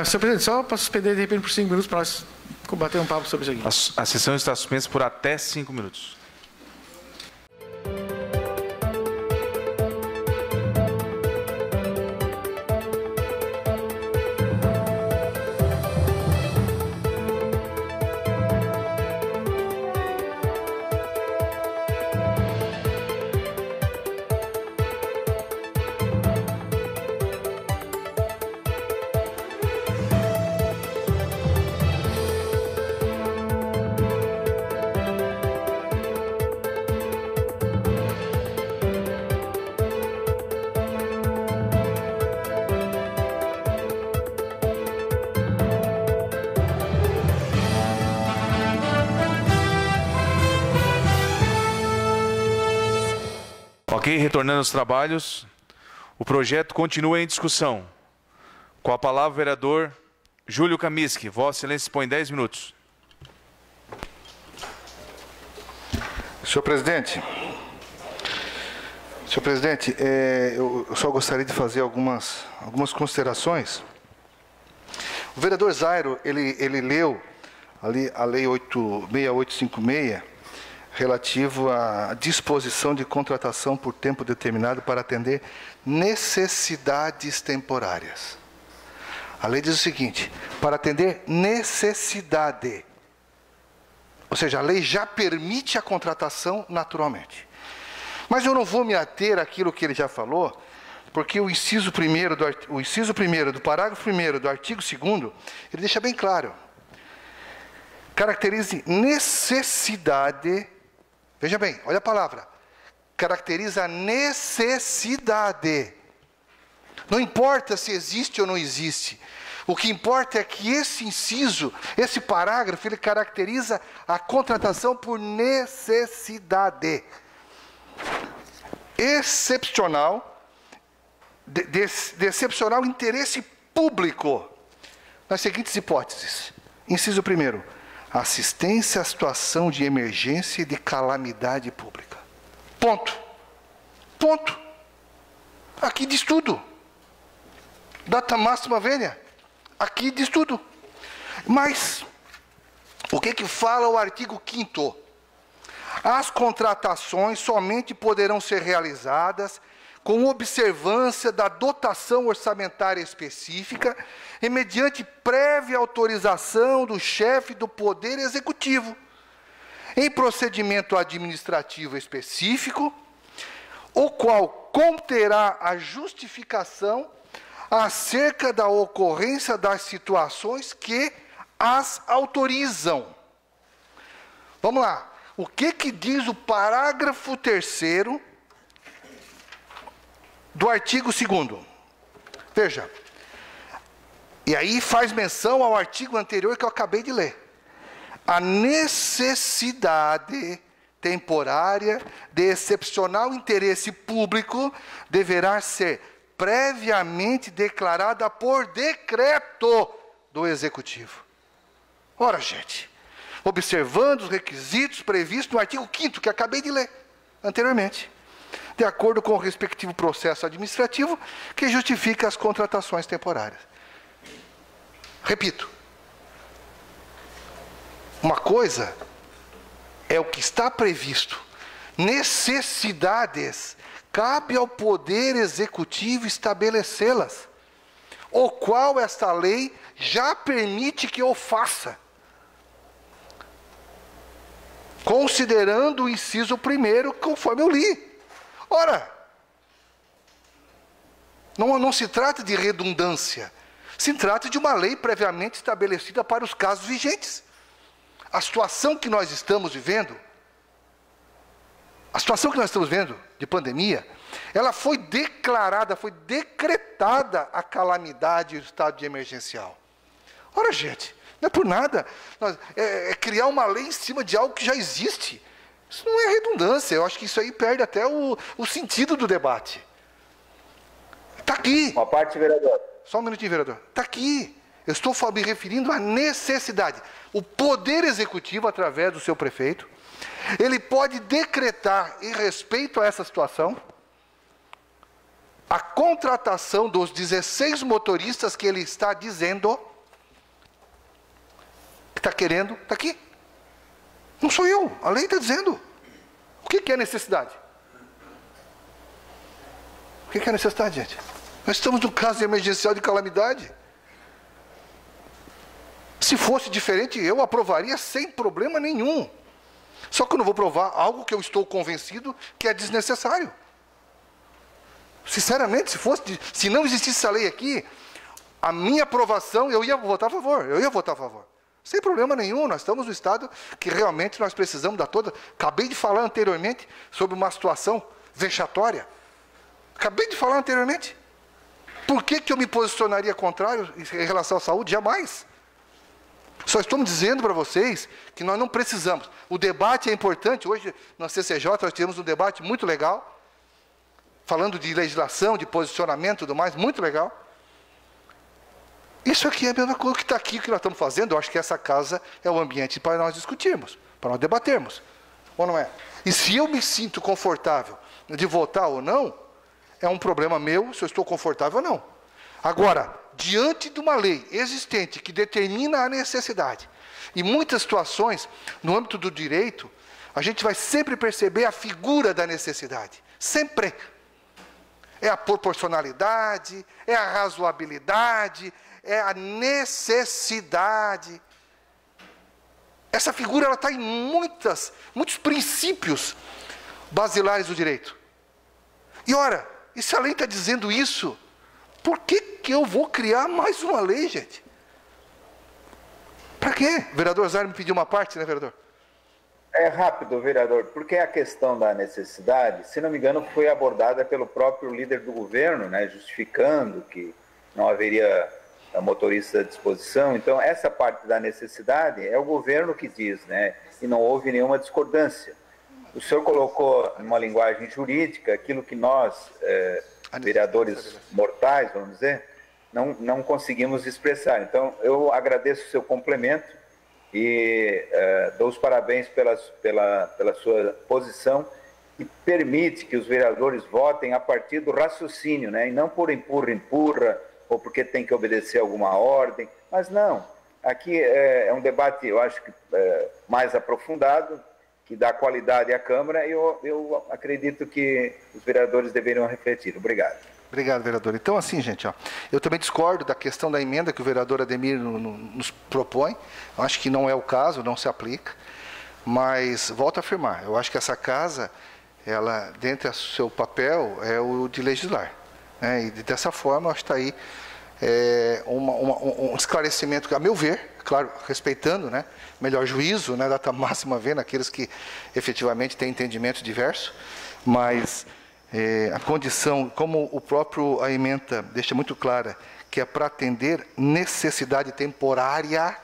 Senhor presidente, só para suspender de repente por 5 minutos para nós bater um papo sobre isso aqui. A sessão está suspensa por até 5 minutos. Ok, retornando aos trabalhos. O projeto continua em discussão. Com a palavra o vereador Júlio Kaminsky. Vossa Excelência dispõe 10 minutos. Senhor presidente, eu só gostaria de fazer algumas considerações. O vereador Zairo, ele leu ali a Lei 6856, relativo à disposição de contratação por tempo determinado para atender necessidades temporárias. A lei diz o seguinte: para atender necessidade. Ou seja, a lei já permite a contratação naturalmente. Mas eu não vou me ater àquilo que ele já falou, porque o inciso 1º do parágrafo 1º do artigo 2º, ele deixa bem claro. Caracterize necessidade, veja bem, olha a palavra, caracteriza necessidade. Não importa se existe ou não existe. O que importa é que esse inciso, esse parágrafo, ele caracteriza a contratação por necessidade. Excepcional, de excepcional interesse público. Nas seguintes hipóteses. Inciso 1º, assistência à situação de emergência e de calamidade pública. Ponto. Ponto. Aqui diz tudo. Data máxima vênia. Aqui diz tudo. Mas, o que fala o artigo 5º? As contratações somente poderão ser realizadas com observância da dotação orçamentária específica e mediante prévia autorização do chefe do Poder Executivo, em procedimento administrativo específico, o qual conterá a justificação acerca da ocorrência das situações que as autorizam. Vamos lá. O que diz o parágrafo 3º do artigo 2º? Veja. E aí faz menção ao artigo anterior que eu acabei de ler. A necessidade temporária de excepcional interesse público deverá ser previamente declarada por decreto do Executivo. Ora, gente, observando os requisitos previstos no artigo 5º, que acabei de ler anteriormente, de acordo com o respectivo processo administrativo que justifica as contratações temporárias. Repito, uma coisa é o que está previsto, necessidades, cabe ao Poder Executivo estabelecê-las, o qual esta lei já permite que eu faça, considerando o inciso 1º, conforme eu li. Ora, não se trata de redundância, se trata de uma lei previamente estabelecida para os casos vigentes. A situação que nós estamos vivendo, de pandemia, ela foi declarada, foi decretada a calamidade e o estado de emergencial. Ora, gente, não é por nada. É criar uma lei em cima de algo que já existe. Isso não é redundância. Eu acho que isso aí perde até o sentido do debate. Está aqui. Uma parte, vereador. Só um minutinho, vereador. Está aqui. Eu estou me referindo à necessidade. O Poder Executivo, através do seu prefeito, ele pode decretar, em respeito a essa situação, a contratação dos 16 motoristas que ele está dizendo, que está querendo, está aqui. Não sou eu, a lei está dizendo. O que é necessidade? O que é necessidade, gente? Nós estamos num caso emergencial de calamidade. Se fosse diferente, eu aprovaria sem problema nenhum. Só que eu não vou provar algo que eu estou convencido que é desnecessário. Sinceramente, se não existisse essa lei aqui, a minha aprovação, eu ia votar a favor. Sem problema nenhum, nós estamos no estado que realmente nós precisamos dar toda... Acabei de falar anteriormente sobre uma situação vexatória. Acabei de falar anteriormente. Por que eu me posicionaria contrário em relação à saúde? Jamais. Só estou dizendo para vocês que nós não precisamos. O debate é importante. Hoje, na CCJ, nós tivemos um debate muito legal. falando de legislação, de posicionamento e tudo mais, muito legal. Isso aqui é a mesma coisa que está aqui, o que nós estamos fazendo. Eu acho que essa casa é o ambiente para nós discutirmos, para nós debatermos. Ou não é? E se eu me sinto confortável de votar ou não, é um problema meu, se eu estou confortável ou não. Agora, diante de uma lei existente que determina a necessidade, em muitas situações, no âmbito do direito, a gente vai sempre perceber a figura da necessidade. Sempre. É a proporcionalidade, é a razoabilidade, é a necessidade. Essa figura ela está em muitos princípios basilares do direito. E ora, e se a lei está dizendo isso, por que eu vou criar mais uma lei, gente? Para quê? O vereador Zaire me pediu uma parte, né, vereador? É rápido, vereador, porque a questão da necessidade, se não me engano, foi abordada pelo próprio líder do governo, né, justificando que não haveria motorista à disposição. Então, essa parte da necessidade é o governo que diz, né, e não houve nenhuma discordância. O senhor colocou numa linguagem jurídica aquilo que nós, vereadores mortais, vamos dizer, não conseguimos expressar. Então, eu agradeço o seu complemento e dou os parabéns pela sua posição, que permite que os vereadores votem a partir do raciocínio, né? E não por empurra, ou porque tem que obedecer alguma ordem. Mas não, aqui é um debate, eu acho que mais aprofundado, que dá qualidade à Câmara, e eu acredito que os vereadores deveriam refletir. Obrigado. Obrigado, vereador. Então, assim, gente, ó, eu também discordo da questão da emenda que o vereador Ademir nos propõe. Eu acho que não é o caso, não se aplica. Mas, volto a afirmar, eu acho que essa casa, ela, dentro do seu papel, é o de legislar. Né? E dessa forma, eu acho que está aí um esclarecimento, a meu ver, claro, respeitando, né, melhor juízo, né, data máxima vendo aqueles que efetivamente têm entendimento diverso, mas a condição, como a ementa deixa muito clara, que é para atender necessidade temporária,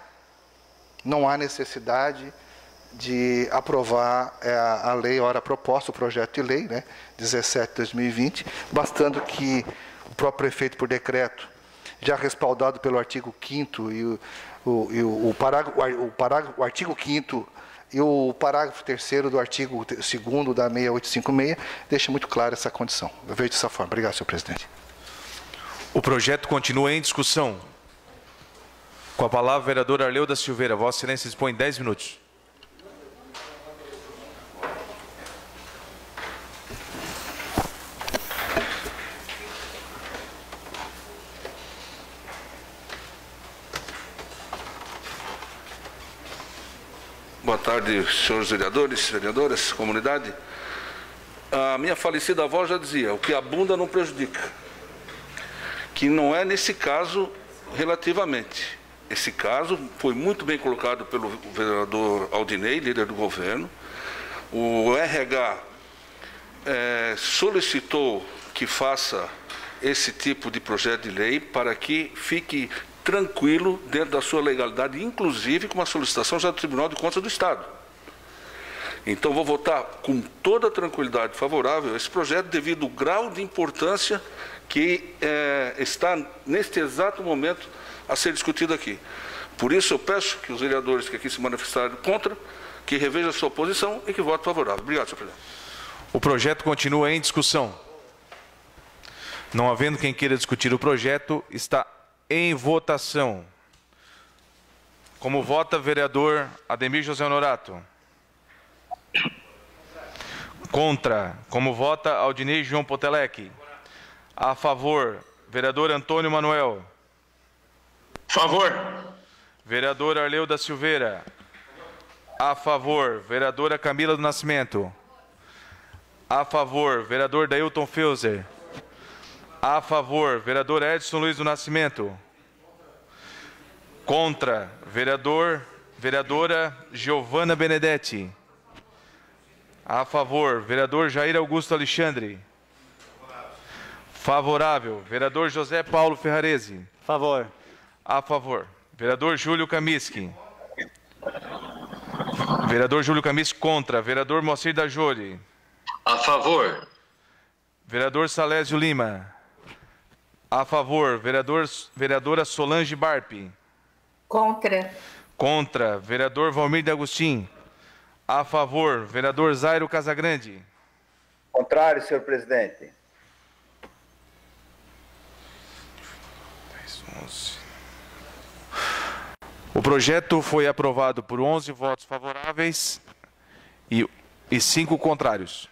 não há necessidade de aprovar a lei, ora proposta, o projeto de lei, né, 17/2020, bastando que o próprio prefeito, por decreto, já respaldado pelo artigo 5º e o artigo 5º e o parágrafo 3º do artigo 2º da 6856 deixa muito clara essa condição. Eu vejo dessa forma. Obrigado, senhor presidente. O projeto continua em discussão. Com a palavra, o vereador Arleu da Silveira. Vossa Excelência dispõe 10 minutos. Boa tarde, senhores vereadores, vereadoras, comunidade. A minha falecida avó já dizia, o que abunda não prejudica. Que não é nesse caso relativamente. Esse caso foi muito bem colocado pelo vereador Aldinei, líder do governo. O RH solicitou que faça esse tipo de projeto de lei para que fique tranquilo dentro da sua legalidade, inclusive com uma solicitação já do Tribunal de Contas do Estado. Então vou votar com toda a tranquilidade favorável a esse projeto devido ao grau de importância que está neste exato momento a ser discutido aqui. Por isso eu peço que os vereadores que aqui se manifestaram contra, que revejam a sua posição e que votem favorável. Obrigado, senhor presidente. O projeto continua em discussão. Não havendo quem queira discutir o projeto, está em votação. Como vota vereador Ademir José Honorato? Contra. Como vota Aldinei João Potelec? A favor, vereador Antônio Manuel. Favor. Vereador Arleu da Silveira. A favor, vereadora Camila do Nascimento. A favor, vereador Dailton Feuser. A favor, vereador Edson Luiz do Nascimento. Contra, vereadora Giovana Benedetti. A favor, vereador Jair Augusto Alexandre. Favorável, vereador José Paulo Ferrarese. Favor. A favor, vereador Júlio Kamiski. Vereador Júlio Kamiski contra, vereador Moacir da Jole. A favor. Vereador Salésio Lima. A favor, vereadora Solange Barpe. Contra. Contra, vereador Valmir de Agostinho. A favor, vereador Zairo Casagrande. Contrário, senhor presidente. 11. O projeto foi aprovado por 11 votos favoráveis e 5 contrários.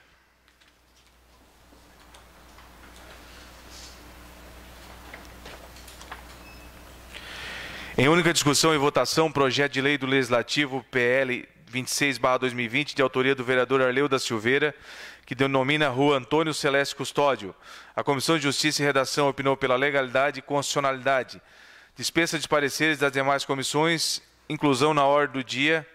Em única discussão e votação, projeto de lei do Legislativo PL 26/2020, de autoria do vereador Arleu da Silveira, que denomina Rua Antônio Celeste Custódio. A Comissão de Justiça e Redação opinou pela legalidade e constitucionalidade. Dispensa de pareceres das demais comissões, inclusão na ordem do dia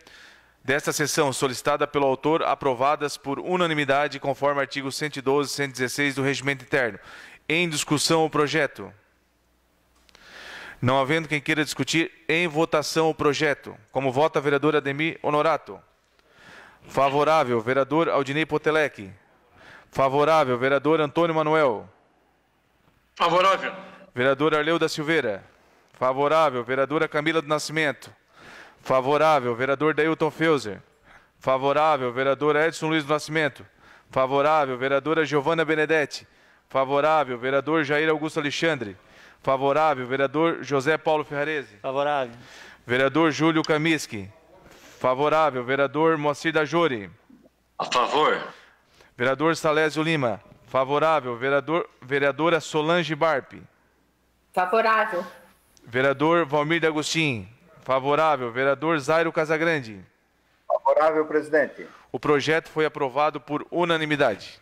desta sessão, solicitada pelo autor, aprovadas por unanimidade, conforme artigo 112 e 116 do Regimento Interno. Em discussão o projeto. Não havendo quem queira discutir, em votação o projeto. Como vota a vereadora Ademir Honorato? Favorável, vereador Aldinei Potelec. Favorável, vereador Antônio Manuel. Favorável. Vereador Arleu da Silveira. Favorável, vereadora Camila do Nascimento. Favorável, vereador Dailton Feuser. Favorável, vereador Edson Luiz do Nascimento. Favorável, vereadora Giovana Benedetti. Favorável, vereador Jair Augusto Alexandre. Favorável, vereador José Paulo Ferrarese. Favorável. Vereador Júlio Kamiski. Favorável, vereador Moacir da Jori. A favor. Vereador Salésio Lima. Favorável, vereadora Solange Barpe. Favorável. Vereador Valmir de Agostinho. Favorável, vereador Zairo Casagrande. Favorável, presidente. O projeto foi aprovado por unanimidade.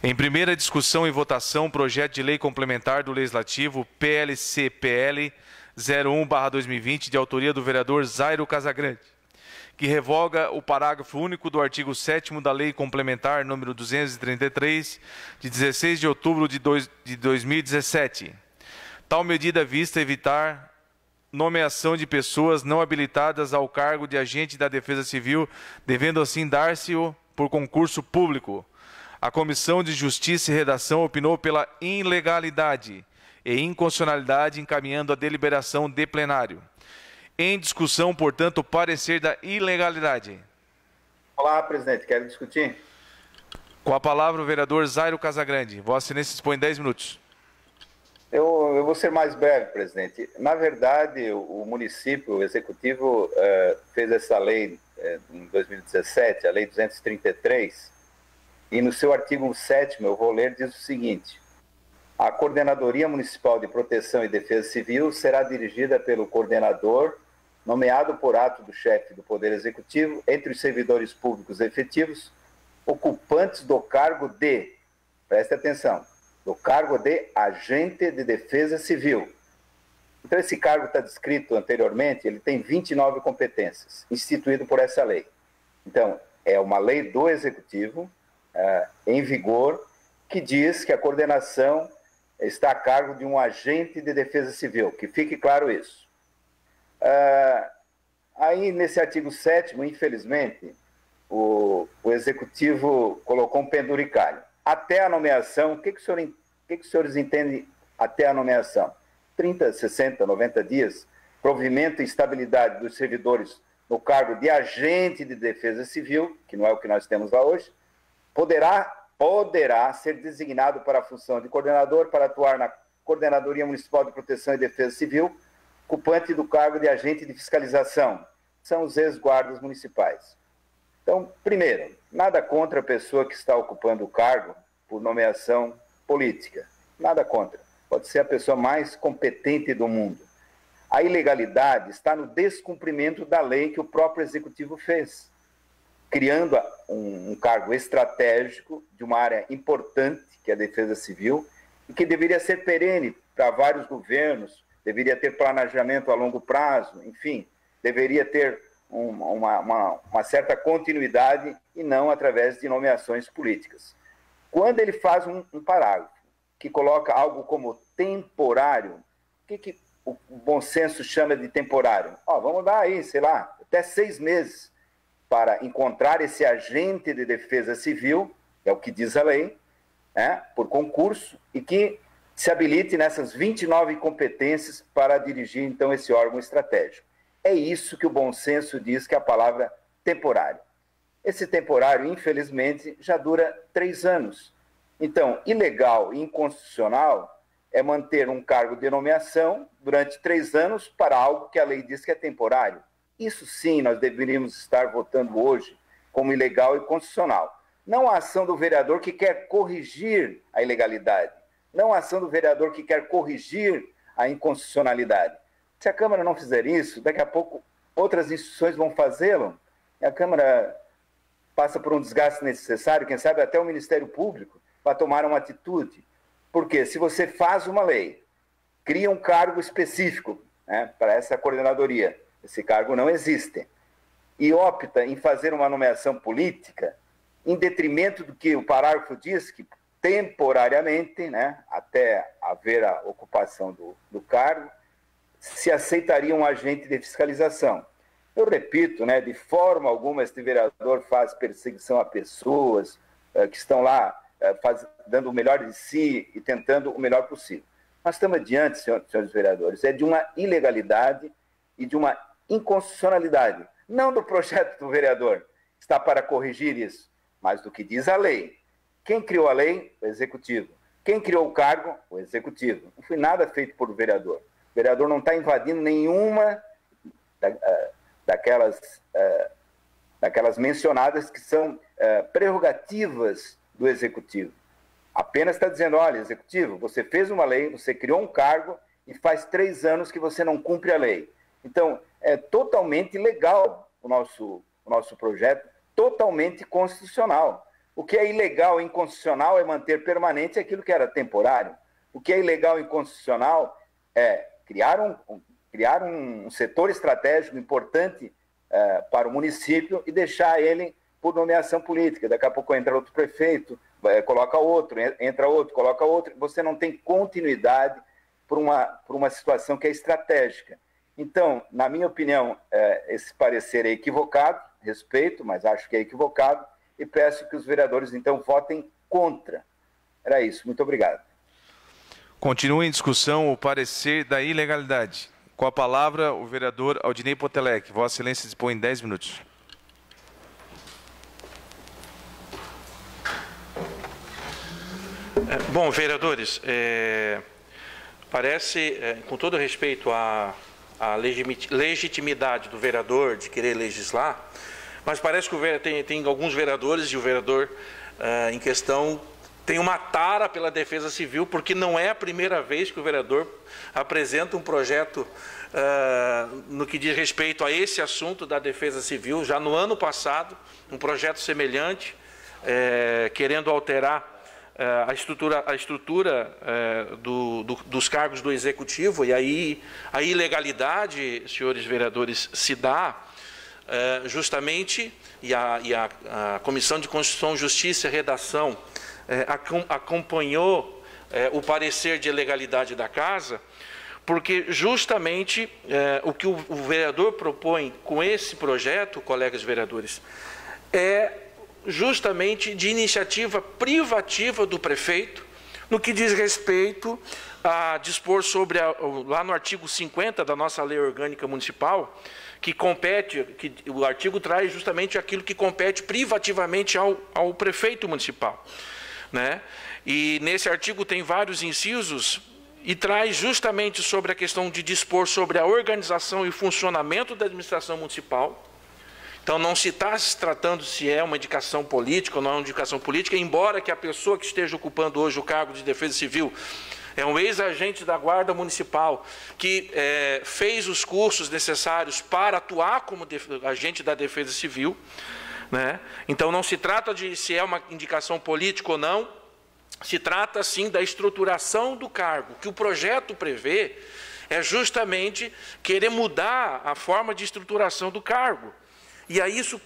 Em primeira discussão e votação, projeto de lei complementar do Legislativo PLC-PL 01/2020, de autoria do vereador Zairo Casagrande, que revoga o parágrafo único do artigo 7º da Lei Complementar número 233, de 16 de outubro de 2017. Tal medida visa evitar nomeação de pessoas não habilitadas ao cargo de agente da Defesa Civil, devendo assim dar-se-o por concurso público. A Comissão de Justiça e Redação opinou pela ilegalidade e inconstitucionalidade, encaminhando a deliberação de plenário. Em discussão, portanto, o parecer da ilegalidade. Olá, presidente. Quero discutir? Com a palavra o vereador Zairo Casagrande. Vossa Excelência dispõe 10 minutos. Eu vou ser mais breve, presidente. Na verdade, o município, o executivo, fez essa lei em 2017, a Lei 233, e no seu artigo 7º, eu vou ler, diz o seguinte: a Coordenadoria Municipal de Proteção e Defesa Civil será dirigida pelo coordenador, nomeado por ato do chefe do Poder Executivo, entre os servidores públicos efetivos, ocupantes do cargo de, preste atenção, do cargo de agente de defesa civil. Então, esse cargo está descrito anteriormente, ele tem 29 competências, instituído por essa lei. Então, é uma lei do Executivo, em vigor, que diz que a coordenação está a cargo de um agente de defesa civil, que fique claro isso. Aí, nesse artigo 7º, infelizmente, o Executivo colocou um penduricalho. Até a nomeação, o que os senhores entendem até a nomeação? 30, 60, 90 dias, provimento e estabilidade dos servidores no cargo de agente de defesa civil, que não é o que nós temos lá hoje, poderá ser designado para a função de coordenador para atuar na Coordenadoria Municipal de Proteção e Defesa Civil, ocupante do cargo de agente de fiscalização. São os ex-guardas municipais. Então, primeiro, nada contra a pessoa que está ocupando o cargo por nomeação política. Nada contra. Pode ser a pessoa mais competente do mundo. A ilegalidade está no descumprimento da lei que o próprio Executivo fez, criando um cargo estratégico de uma área importante, que é a defesa civil, e que deveria ser perene para vários governos, deveria ter planejamento a longo prazo, enfim, deveria ter uma certa continuidade e não através de nomeações políticas. Quando ele faz um parágrafo que coloca algo como temporário, o que o bom senso chama de temporário? Vamos dar aí, sei lá, até 6 meses. para encontrar esse agente de defesa civil, é o que diz a lei, né, por concurso, e que se habilite nessas 29 competências para dirigir, então, esse órgão estratégico. É isso que o bom senso diz que é a palavra temporário. Esse temporário, infelizmente, já dura 3 anos. Então, ilegal e inconstitucional é manter um cargo de nomeação durante 3 anos para algo que a lei diz que é temporário. Isso sim nós deveríamos estar votando hoje como ilegal e inconstitucional. Não a ação do vereador que quer corrigir a ilegalidade. Não a ação do vereador que quer corrigir a inconstitucionalidade. Se a Câmara não fizer isso, daqui a pouco outras instituições vão fazê-lo. E a Câmara passa por um desgaste necessário, quem sabe até o Ministério Público vai tomar uma atitude. Porque se você faz uma lei, cria um cargo específico, né, para essa coordenadoria, esse cargo não existe, e opta em fazer uma nomeação política, em detrimento do que o parágrafo diz, que temporariamente, né, até haver a ocupação do cargo, se aceitaria um agente de fiscalização. Eu repito, né, de forma alguma este vereador faz perseguição a pessoas que estão lá dando o melhor de si e tentando o melhor possível. Nós estamos adiante, senhores vereadores, é de uma ilegalidade e de uma inconstitucionalidade, não do projeto do vereador, está para corrigir isso, mas do que diz a lei. Quem criou a lei? O Executivo. Quem criou o cargo? O Executivo. Não foi nada feito por o vereador. O vereador não está invadindo nenhuma daquelas mencionadas que são prerrogativas do Executivo. Apenas está dizendo, olha, Executivo, você fez uma lei, você criou um cargo e faz 3 anos que você não cumpre a lei. Então, é totalmente legal o nosso projeto, totalmente constitucional. O que é ilegal e inconstitucional é manter permanente aquilo que era temporário. O que é ilegal e inconstitucional é criar um setor estratégico importante para o município e deixar ele por nomeação política. Daqui a pouco entra outro prefeito, coloca outro, entra outro, coloca outro. Você não tem continuidade por uma situação que é estratégica. Então, na minha opinião, esse parecer é equivocado, respeito, mas acho que é equivocado, e peço que os vereadores, então, votem contra. Era isso. Muito obrigado. Continua em discussão o parecer da ilegalidade. Com a palavra, o vereador Aldinei Potelec. Vossa Excelência dispõe 10 minutos. Bom, vereadores, parece, com todo respeito à legitimidade do vereador de querer legislar, mas parece que tem alguns vereadores e o vereador em questão tem uma tara pela defesa civil, porque não é a primeira vez que o vereador apresenta um projeto no que diz respeito a esse assunto da defesa civil. Já no ano passado, um projeto semelhante, querendo alterar a estrutura dos cargos do Executivo, e aí a ilegalidade, senhores vereadores, se dá justamente, e a Comissão de Constituição, Justiça e Redação acompanhou o parecer de ilegalidade da Casa, porque justamente o que o vereador propõe com esse projeto, colegas vereadores, é justamente de iniciativa privativa do prefeito, no que diz respeito a dispor sobre, lá no artigo 50 da nossa Lei Orgânica Municipal, que o artigo traz justamente aquilo que compete privativamente ao prefeito municipal, né? E nesse artigo tem vários incisos e traz justamente sobre a questão de dispor sobre a organização e funcionamento da administração municipal. Então, não se está se tratando se é uma indicação política ou não é uma indicação política, embora que a pessoa que esteja ocupando hoje o cargo de defesa civil é um ex-agente da Guarda Municipal que fez os cursos necessários para atuar como agente da defesa civil, né? Então, não se trata de se é uma indicação política ou não, se trata, sim, da estruturação do cargo. O que o projeto prevê é justamente querer mudar a forma de estruturação do cargo. E aí isso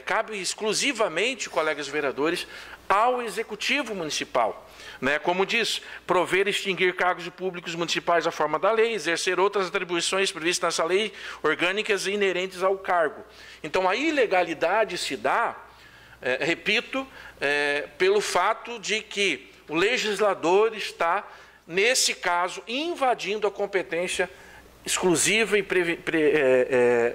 cabe exclusivamente, colegas vereadores, ao Executivo Municipal. Né? Como diz, prover e extinguir cargos públicos municipais à forma da lei, exercer outras atribuições previstas nessa lei orgânicas inerentes ao cargo. Então, a ilegalidade se dá, repito, pelo fato de que o legislador está, nesse caso, invadindo a competência exclusiva e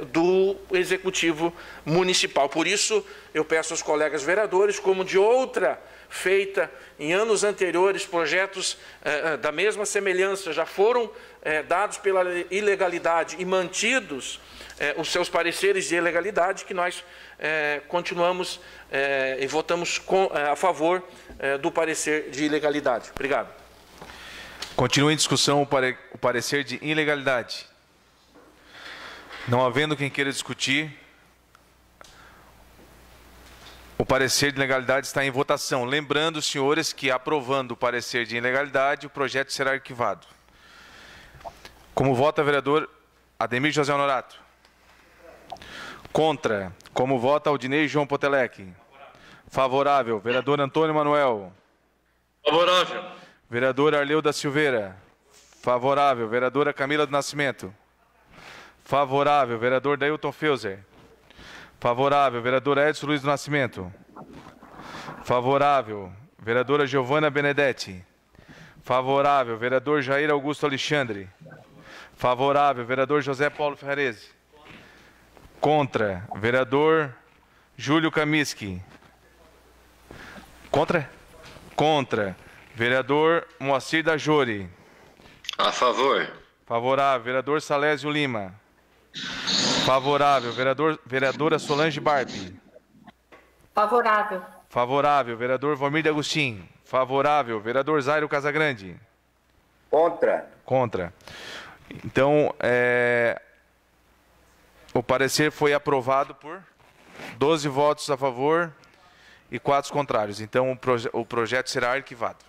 do Executivo Municipal. Por isso, eu peço aos colegas vereadores, como de outra feita em anos anteriores, projetos da mesma semelhança já foram dados pela ilegalidade e mantidos os seus pareceres de ilegalidade, que nós continuamos e votamos a favor do parecer de ilegalidade. Obrigado. Continua em discussão o parecer de ilegalidade. Não havendo quem queira discutir, o parecer de ilegalidade está em votação. Lembrando, senhores, que aprovando o parecer de ilegalidade, o projeto será arquivado. Como vota o vereador Ademir José Honorato? Contra. Como vota Aldinei João Potelec? Favorável. Vereador Antônio Manuel? Favorável. Vereador Arleu da Silveira? Favorável. Vereadora Camila do Nascimento? Favorável. Vereador Dailton Feuser? Favorável. Vereador Edson Luiz do Nascimento? Favorável. Vereadora Giovana Benedetti? Favorável. Vereador Jair Augusto Alexandre? Favorável. Vereador José Paulo Ferrarese? Contra. Vereador Júlio Kamiski? Contra? Contra. Vereador Moacir da Jori? A favor. Favorável. Vereador Salésio Lima? Favorável. Vereadora Solange Barbi? Favorável. Favorável. Vereador Valmir de Agostinho? Favorável. Vereador Zairo Casagrande? Contra. Contra. Então, o parecer foi aprovado por 12 votos a favor e 4 contrários. Então, o projeto será arquivado.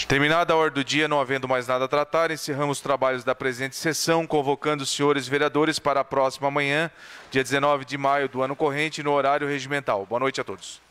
Terminada a ordem do dia, não havendo mais nada a tratar, encerramos os trabalhos da presente sessão, convocando os senhores vereadores para a próxima manhã, dia 19 de maio do ano corrente, no horário regimental. Boa noite a todos.